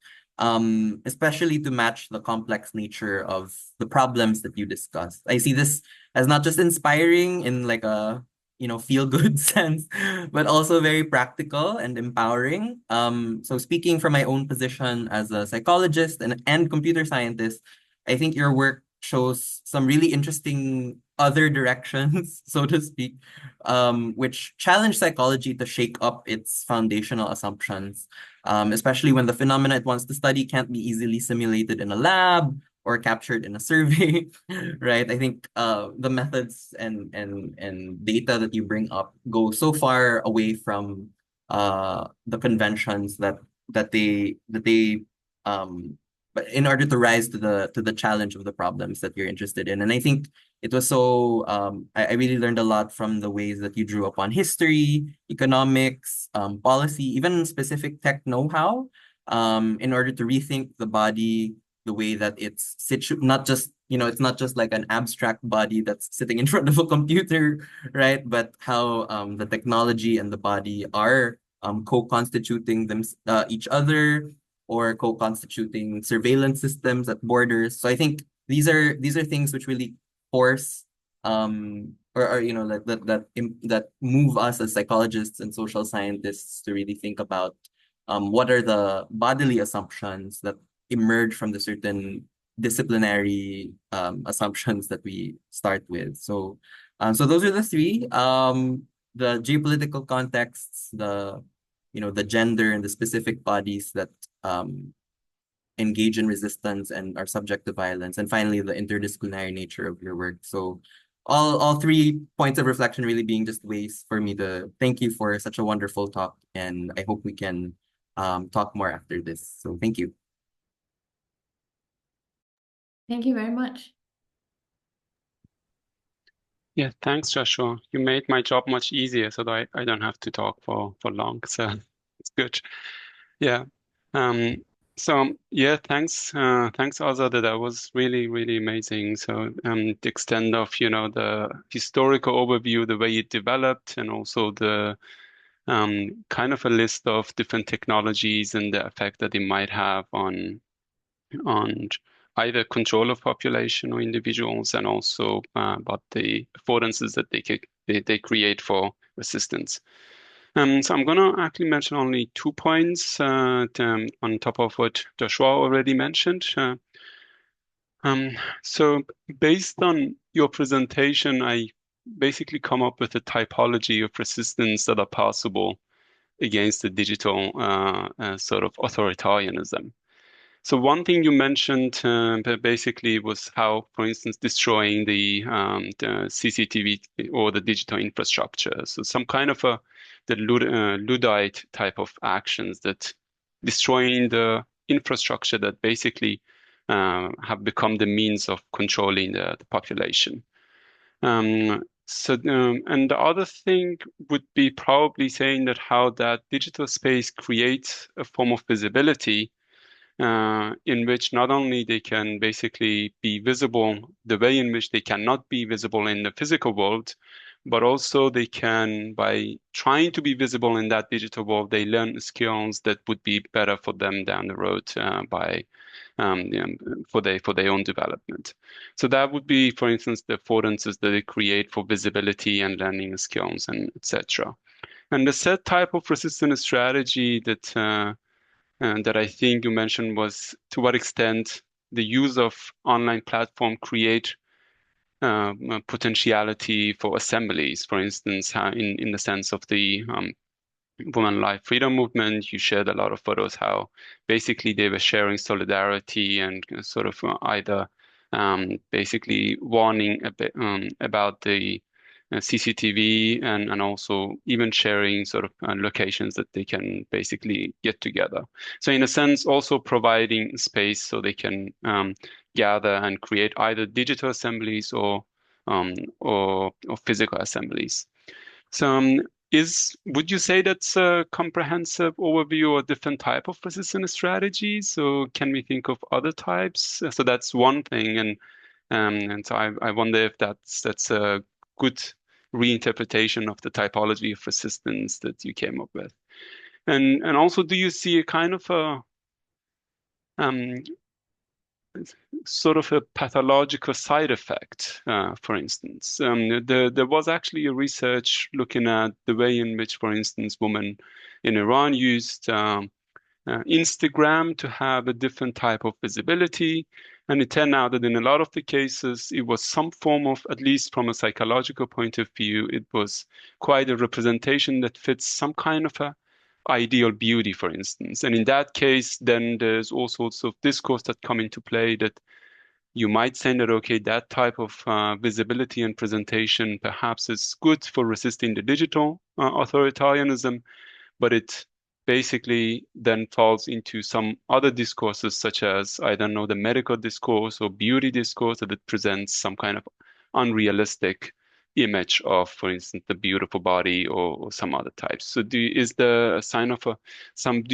D: especially to match the complex nature of the problems that you discussed. I see this as not just inspiring in like a feel good sense, but also very practical and empowering. So speaking from my own position as a psychologist and computer scientist, I think your work shows some really interesting other directions, so to speak, which challenge psychology to shake up its foundational assumptions, especially when the phenomena it wants to study can't be easily simulated in a lab or captured in a survey, right? I think the methods and data that you bring up go so far away from the conventions that they but in order to rise to the challenge of the problems that you're interested in. And I think it was so I really learned a lot from the ways that you drew upon history, economics, policy, even specific tech know-how, in order to rethink the body, the way that it's not just, it's not just like an abstract body that's sitting in front of a computer, right? But how the technology and the body are co-constituting each other, or co-constituting surveillance systems at borders. So I think these are things which really force or like that move us as psychologists and social scientists to really think about what are the bodily assumptions that emerge from the certain disciplinary assumptions that we start with. So those are the three. The geopolitical contexts, the gender and the specific bodies that engage in resistance and are subject to violence, and finally the interdisciplinary nature of your work. So all 3 points of reflection really being just ways for me to thank you for such a wonderful talk, and I hope we can talk more after this. So thank you.
B: Thank you very much.
A: Yeah, thanks, Joshua. You made my job much easier so that I don't have to talk for long. So it's good. Yeah. So yeah, thanks, Azadeh. That was really, really amazing. So the extent of, the historical overview, the way it developed, and also the kind of a list of different technologies and the effect that it might have on either control of population or individuals, and also about the affordances that they create for resistance. So I'm going to actually mention only 2 points on top of what Joshua already mentioned. So based on your presentation, I basically come up with a typology of resistance that are possible against the digital sort of authoritarianism. So one thing you mentioned basically was how, for instance, destroying the CCTV or the digital infrastructure. So some kind of the Luddite type of actions that destroying the infrastructure that basically have become the means of controlling the population. And the other thing would be probably saying that how that digital space creates a form of visibility in which not only they can basically be visible the way in which they cannot be visible in the physical world, but also they can, by trying to be visible in that digital world, they learn skills that would be better for them down the road for their own development. So that would be, for instance, the affordances that they create for visibility and learning skills, and etc. And the third type of resistance strategy that I think you mentioned was to what extent the use of online platform create potentiality for assemblies. For instance, in the sense of the Women Life Freedom Movement, you shared a lot of photos how basically they were sharing solidarity and sort of either basically warning a bit about the CCTV and also even sharing sort of locations that they can basically get together. So in a sense, also providing space so they can gather and create either digital assemblies or physical assemblies. So would you say that's a comprehensive overview of different type of resistance strategies? So can we think of other types? So that's one thing, and so I wonder if that's a good reinterpretation of the typology of resistance that you came up with. And also, do you see a kind of a sort of a pathological side effect, for instance? There was actually a research looking at the way in which, for instance, women in Iran used Instagram to have a different type of visibility. And it turned out that in a lot of the cases, it was some form of, at least from a psychological point of view, it was quite a representation that fits some kind of a ideal beauty, for instance. And in that case, then there's all sorts of discourse that come into play that you might say that, okay, that type of visibility and presentation perhaps is good for resisting the digital authoritarianism, but it basically then falls into some other discourses, such as, I don't know, the medical discourse or beauty discourse, that it presents some kind of unrealistic image of, for instance, the beautiful body or some other types. So is there a sign of do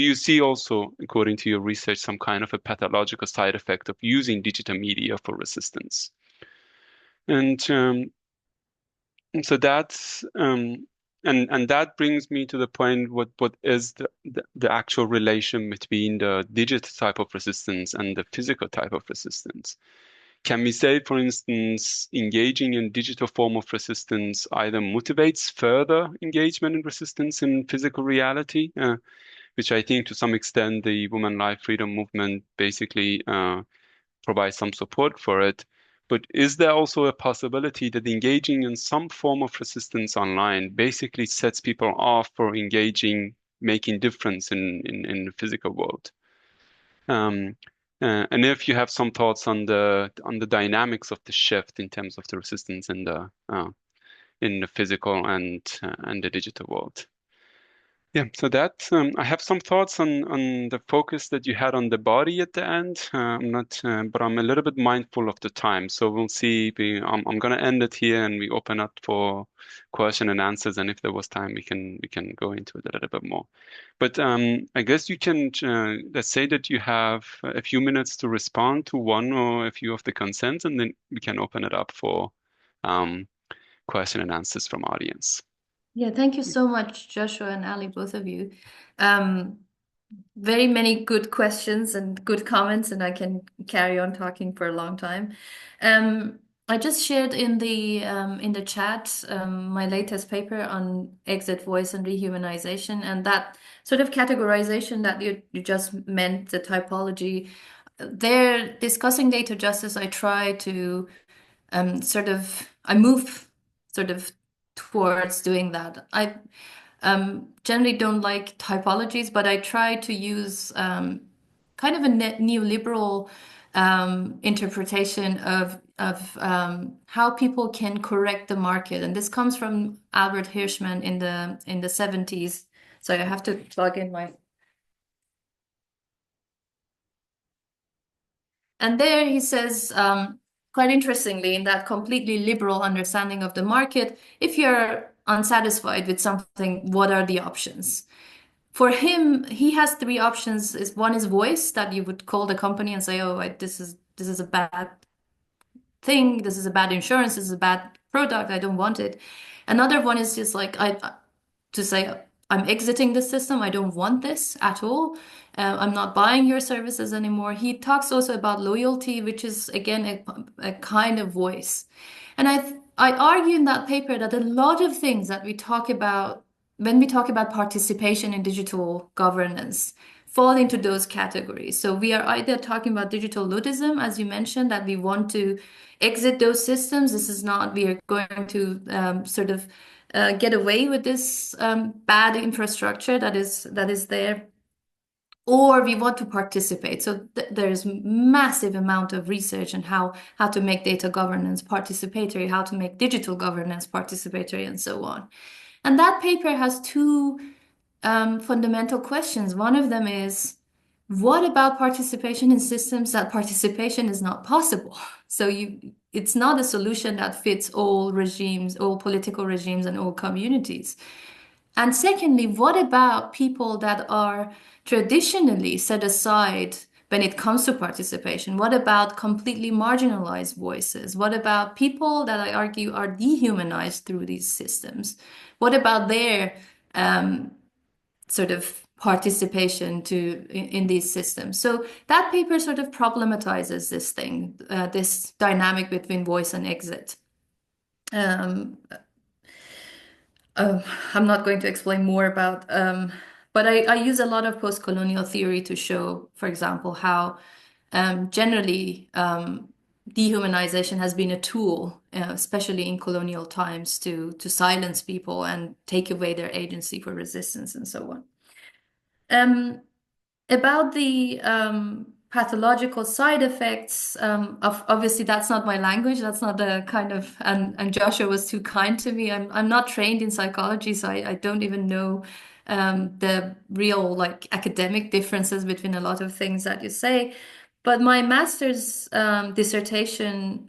A: you see also, according to your research, some kind of a pathological side effect of using digital media for resistance? And so that's and that brings me to the point, what is the actual relation between the digital type of resistance and the physical type of resistance? can we say, for instance, engaging in digital form of resistance either motivates further engagement and resistance in physical reality, which I think to some extent the women life freedom movement basically provides some support for it. But is there also a possibility that engaging in some form of resistance online basically sets people off for engaging, making difference in the physical world? And if you have some thoughts on the dynamics of the shift in terms of the resistance in the physical and the digital world. Yeah, so that I have some thoughts on the focus that you had on the body at the end. I'm not, but I'm a little bit mindful of the time. So we'll see. I'm going to end it here, and we open up for question and answers. And if there was time, we can go into it a little bit more. But I guess you can let's say that you have a few minutes to respond to one or a few of the consents, and then we can open it up for question and answers from audience.
B: Yeah, thank you so much, Joshua and Ali, both of you. Very many good questions and good comments, and I can carry on talking for a long time. I just shared in the chat my latest paper on exit, voice, and rehumanization, and that sort of categorization that you just meant, the typology. There, discussing data justice, I try to I move sort of towards doing that. I generally don't like typologies, but I try to use kind of a neoliberal interpretation of how people can correct the market, and this comes from Albert Hirschman in the 70s. So I have to plug in my. And there he says, quite interestingly, in that completely liberal understanding of the market, if you're unsatisfied with something, what are the options? For him, he has three options. One is voice, that you would call the company and say, oh, this is a bad thing, this is a bad insurance, this is a bad product, I don't want it. Another one is just like to say, I'm exiting the system, I don't want this at all. I'm not buying your services anymore. He talks also about loyalty, which is again a kind of voice. And I argue in that paper that a lot of things that we talk about when we talk about participation in digital governance fall into those categories. So we are either talking about digital Luddism, as you mentioned, that we want to exit those systems. This is not, we are going to sort of get away with this bad infrastructure that is there, or we want to participate. So there's massive amount of research on how to make data governance participatory, how to make digital governance participatory, and so on. And that paper has two fundamental questions. One of them is, what about participation in systems that participation is not possible? So it's not a solution that fits all regimes, all political regimes, and all communities. And secondly, what about people that are traditionally set aside when it comes to participation? What about completely marginalized voices? What about people that I argue are dehumanized through these systems? What about their sort of participation in these systems? So that paper sort of problematizes this thing, this dynamic between voice and exit. I'm not going to explain more about, but I use a lot of post-colonial theory to show, for example, how generally dehumanization has been a tool, especially in colonial times, to silence people and take away their agency for resistance and so on. About the pathological side effects of, obviously that's not my language, that's not the kind of, and Joshua was too kind to me. I'm not trained in psychology, so I don't even know the real like academic differences between a lot of things that you say. But my master's dissertation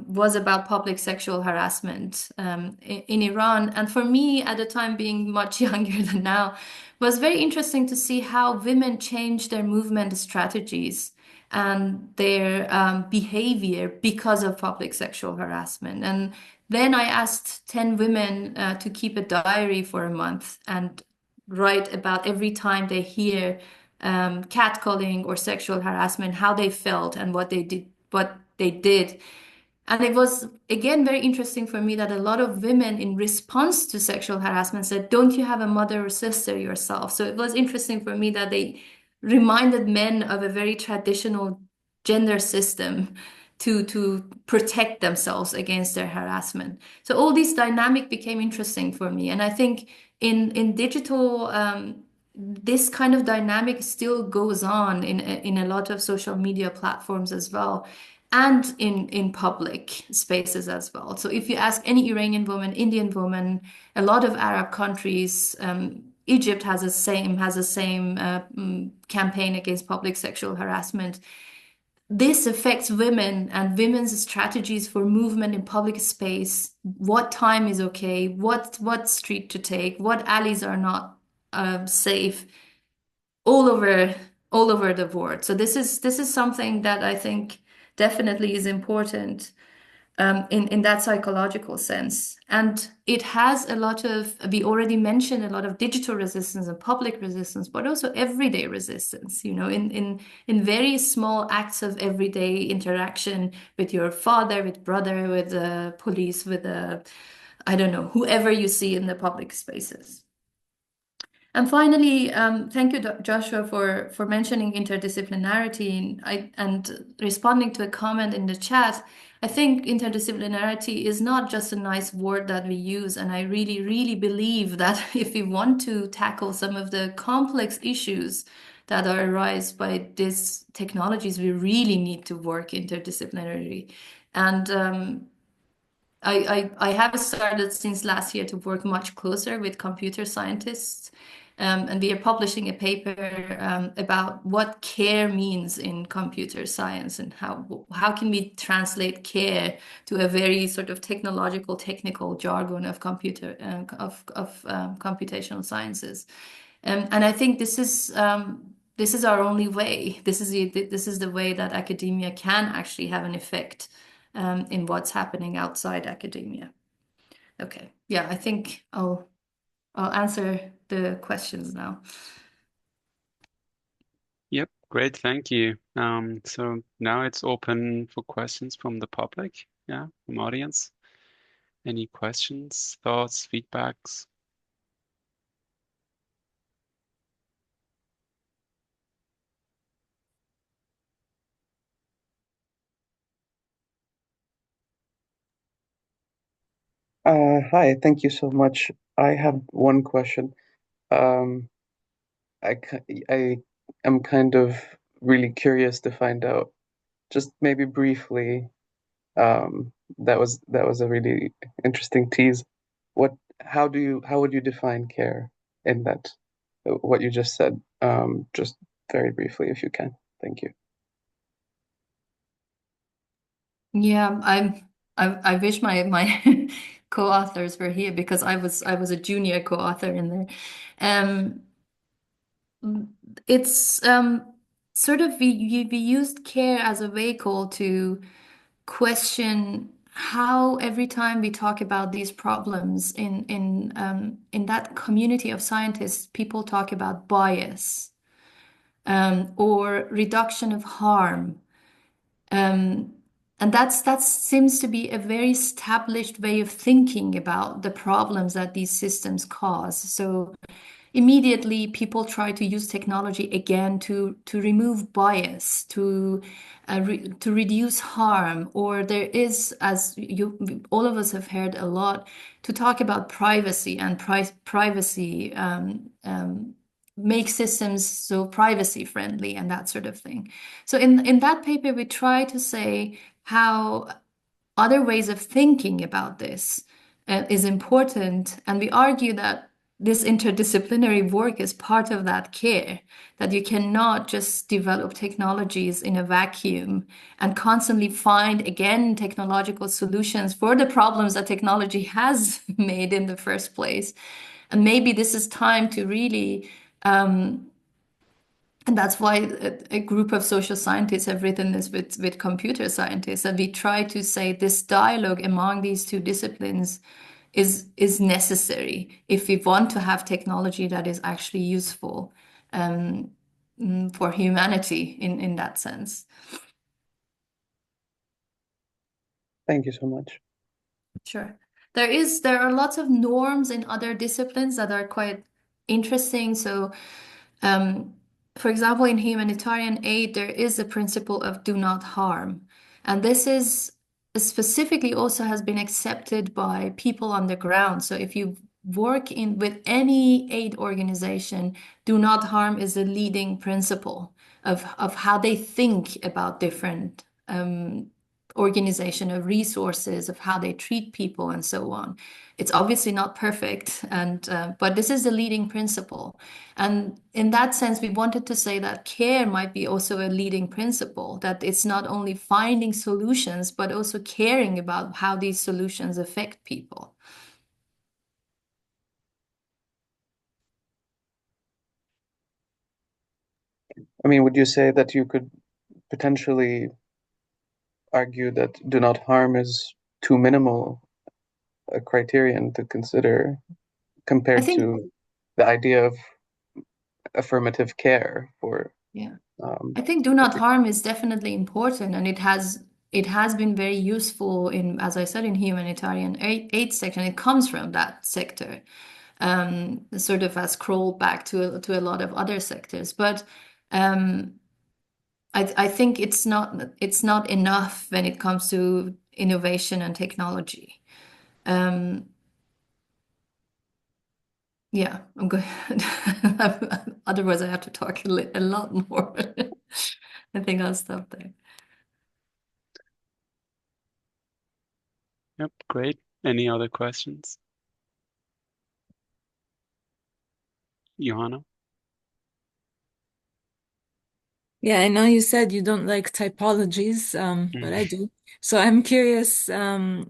B: was about public sexual harassment in Iran. And for me, at the time being much younger than now, was very interesting to see how women changed their movement strategies and their behavior because of public sexual harassment. And then I asked 10 women to keep a diary for a month and write about every time they hear catcalling or sexual harassment, how they felt and what they they did. And it was, again, very interesting for me that a lot of women, in response to sexual harassment, said, don't you have a mother or sister yourself? So it was interesting for me that they reminded men of a very traditional gender system to protect themselves against their harassment. So all this dynamic became interesting for me. And I think in digital, this kind of dynamic still goes on in a lot of social media platforms as well, and in public spaces as well. So if you ask any Iranian woman, Indian woman, a lot of Arab countries, Egypt has the same campaign against public sexual harassment. This affects women and women's strategies for movement in public space. What time is okay? What street to take? What alleys are not safe? All over the board. So this is something that I think definitely is important in that psychological sense. And it has a lot of, we already mentioned a lot of digital resistance and public resistance, but also everyday resistance, in very small acts of everyday interaction with your father, with brother, with the police, with I don't know, whoever you see in the public spaces. And finally, thank you, Joshua, for mentioning interdisciplinarity and responding to a comment in the chat. I think interdisciplinarity is not just a nice word that we use, and I really, really believe that if we want to tackle some of the complex issues that arise by these technologies, we really need to work interdisciplinarily. And I have started since last year to work much closer with computer scientists. And we are publishing a paper about what care means in computer science and how can we translate care to a very sort of technical jargon of computational sciences. And I think this is our only way. This is the way that academia can actually have an effect in what's happening outside academia. Okay, yeah, I think I'll answer the questions now.
A: Yep, great, thank you. So now it's open for questions from the public, from audience. Any questions, thoughts, feedbacks?
E: Hi, thank you so much. I have one question. I am kind of really curious to find out, just maybe briefly, that was a really interesting tease. How would you define care in that, what you just said? Just very briefly, if you can. Thank you.
B: Yeah, I wish my co-authors were here because I was a junior co-author in there. It's sort of we used care as a vehicle to question how every time we talk about these problems in that community of scientists, people talk about bias or reduction of harm. And that seems to be a very established way of thinking about the problems that these systems cause. So immediately people try to use technology again to remove bias, to reduce harm, or there is, as all of us have heard a lot, to talk about privacy and privacy. Make systems so privacy friendly and that sort of thing. So in that paper, we try to say how other ways of thinking about this is important, and we argue that this interdisciplinary work is part of that care, that you cannot just develop technologies in a vacuum and constantly find again technological solutions for the problems that technology has made in the first place. And maybe this is time to really and that's why a group of social scientists have written this with computer scientists, that we try to say this dialogue among these two disciplines is necessary if we want to have technology that is actually useful for humanity in that sense.
E: Thank you so much.
B: Sure. There are lots of norms in other disciplines that are quite interesting. So, um, for example, in humanitarian aid, there is a principle of do not harm. And this is specifically also has been accepted by people on the ground. So if you work in with any aid organization, do not harm is a leading principle of how they think about different organization of resources, of how they treat people, and so on. It's obviously not perfect, and but this is the leading principle. And in that sense, we wanted to say that care might be also a leading principle, that it's not only finding solutions, but also caring about how these solutions affect people.
E: I mean, would you say that you could potentially argue that do not harm is too minimal a criterion to consider
B: I
E: compared
B: think,
E: to the idea of affirmative care for
B: yeah, I think do not harm is definitely important, and it has been very useful in, as I said, in humanitarian aid section. It comes from that sector, sort of has crawled back to a lot of other sectors. But um, I think it's not enough when it comes to innovation and technology. Um, yeah, I'm going. Otherwise, I have to talk a lot more. I think I'll stop there.
A: Yep, great. Any other questions? Johanna?
F: Yeah, I know you said you don't like typologies, but I do. So I'm curious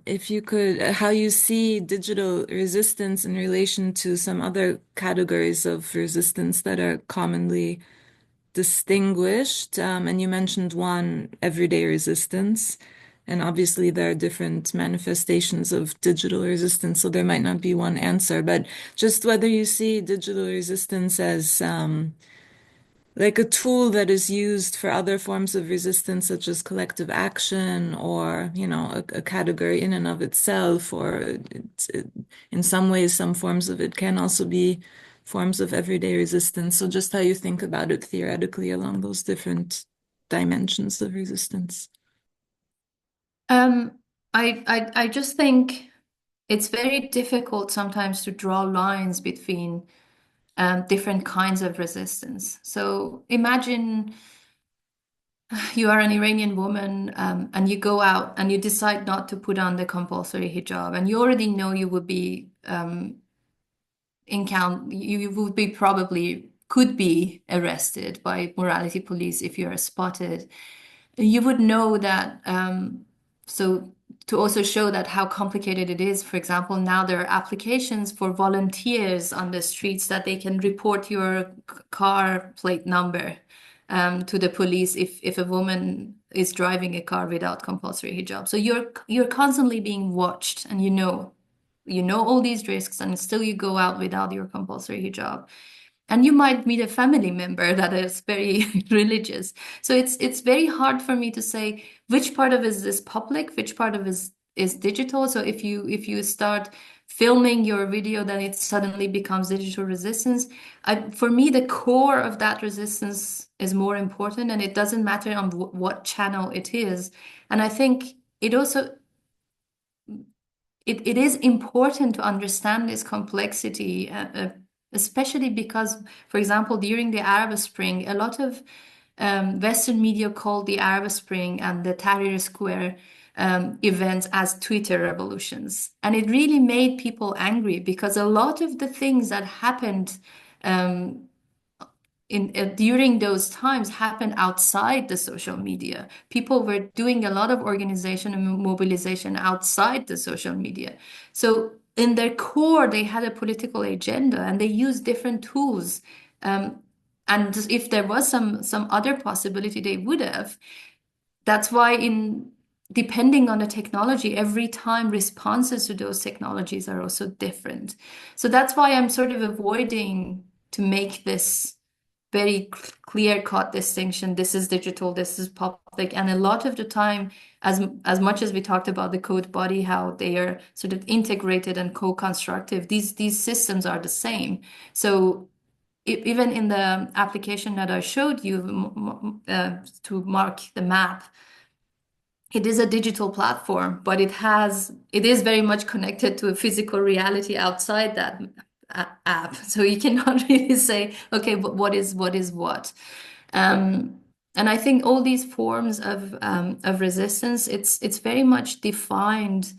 F: if you could, how you see digital resistance in relation to some other categories of resistance that are commonly distinguished. And you mentioned one, everyday resistance. And obviously, there are different manifestations of digital resistance, so there might not be one answer, but just whether you see digital resistance as like a tool that is used for other forms of resistance, such as collective action, or, you know, a category in and of itself, or in some ways, some forms of it can also be forms of everyday resistance. So just how you think about it theoretically along those different dimensions of resistance.
B: Um, I just think it's very difficult sometimes to draw lines between different kinds of resistance. So imagine you are an Iranian woman, and you go out and you decide not to put on the compulsory hijab, and you already know you would be you would be probably could be arrested by morality police if you're spotted. You would know that. So to also show that how complicated it is, for example, now there are applications for volunteers on the streets that they can report your car plate number to the police if a woman is driving a car without compulsory hijab. So you're constantly being watched, and you know all these risks, and still you go out without your compulsory hijab. And you might meet a family member that is very religious. So it's very hard for me to say which part of it is public, which part of it is digital. So if you start filming your video, then it suddenly becomes digital resistance. For me, the core of that resistance is more important, and it doesn't matter on what channel it is. And I think it also it is important to understand this complexity, especially because, for example, during the Arab Spring, a lot of Western media called the Arab Spring and the Tahrir Square events as Twitter revolutions. And it really made people angry because a lot of the things that happened um, during those times happened outside the social media. People were doing a lot of organization and mobilization outside the social media. So in their core, they had a political agenda and they used different tools. And if there was some other possibility, they would have. That's why depending on the technology, every time responses to those technologies are also different. So that's why I'm sort of avoiding to make this very clear-cut distinction. This is digital, this is public. And a lot of the time, as much as we talked about the code body, how they are sort of integrated and co-constructive, these systems are the same. So even in the application that I showed you to mark the map, it is a digital platform, but it is very much connected to a physical reality outside that app. So you cannot really say, okay, but what is what? And I think all these forms of resistance, it's very much defined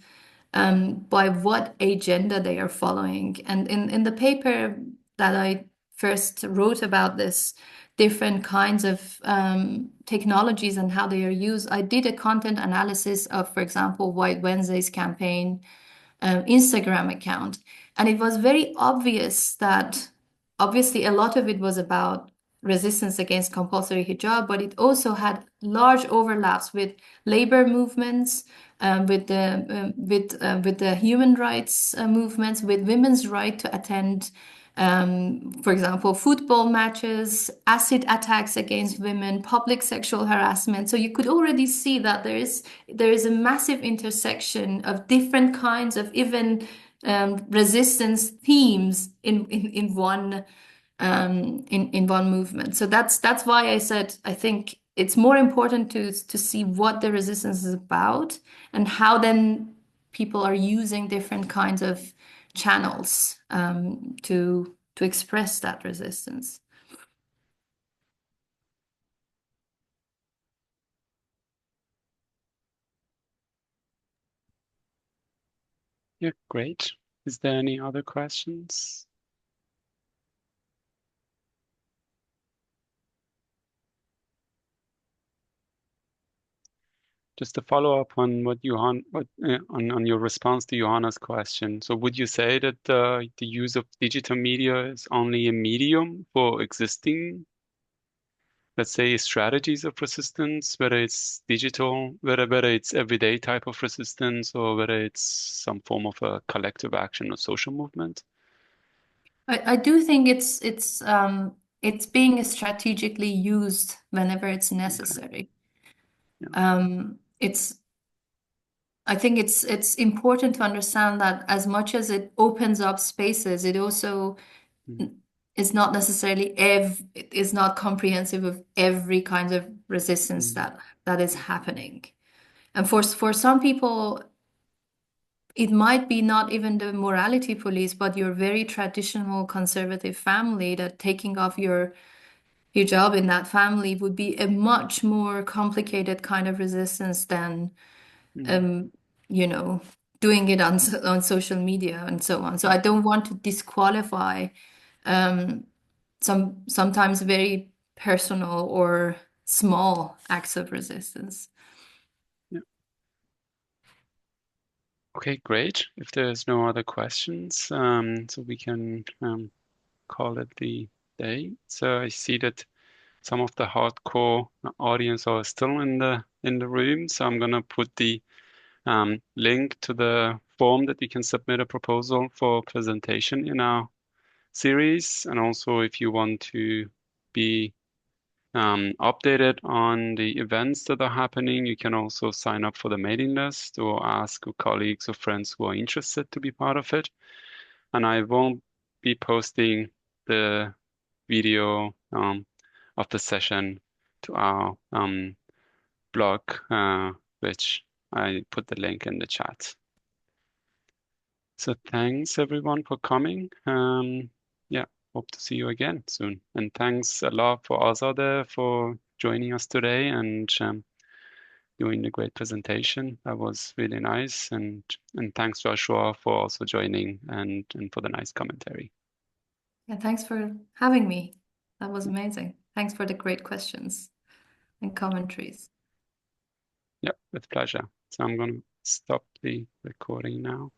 B: by what agenda they are following. And in the paper that I first wrote about this, different kinds of technologies and how they are used, I did a content analysis of, for example, White Wednesday's campaign Instagram account. And it was very obvious that obviously a lot of it was about resistance against compulsory hijab, but it also had large overlaps with labor movements, with the human rights movements, with women's right to attend, for example, football matches, acid attacks against women, public sexual harassment. So you could already see that there is a massive intersection of different kinds of even resistance themes in one in one movement. So that's why I said I think it's more important to see what the resistance is about and how then people are using different kinds of channels to express that resistance.
A: Yeah, great. Is there any other questions? Just to follow up on what on your response to Johanna's question. So would you say that the use of digital media is only a medium for existing, let's say, strategies of resistance, whether it's digital, whether it's everyday type of resistance, or whether it's some form of a collective action or social movement?
B: I do think it's being strategically used whenever it's necessary.
A: Yeah.
B: I think it's important to understand that as much as it opens up spaces, it also is not necessarily it is not comprehensive of every kind of resistance that is happening. And for some people, it might be not even the morality police, but your very traditional conservative family that taking off your hijab in that family would be a much more complicated kind of resistance than you know, doing it on social media and so on. So I don't want to disqualify sometimes very personal or small acts of resistance.
A: Yeah. Okay, great. If there's no other questions, so we can call it the day. So I see that some of the hardcore audience are still in the room. So I'm gonna put the link to the form that you can submit a proposal for presentation in our series. And also, if you want to be updated on the events that are happening, you can also sign up for the mailing list or ask your colleagues or friends who are interested to be part of it. And I won't be posting the video of the session to our blog, which I put the link in the chat. So thanks everyone for coming. Yeah, hope to see you again soon. And thanks a lot for Azadeh for joining us today and doing the great presentation. That was really nice. And thanks Joshua for also joining and for the nice commentary.
B: Yeah, thanks for having me. That was amazing. Thanks for the great questions and commentaries.
A: Yeah, with pleasure. So I'm going to stop the recording now.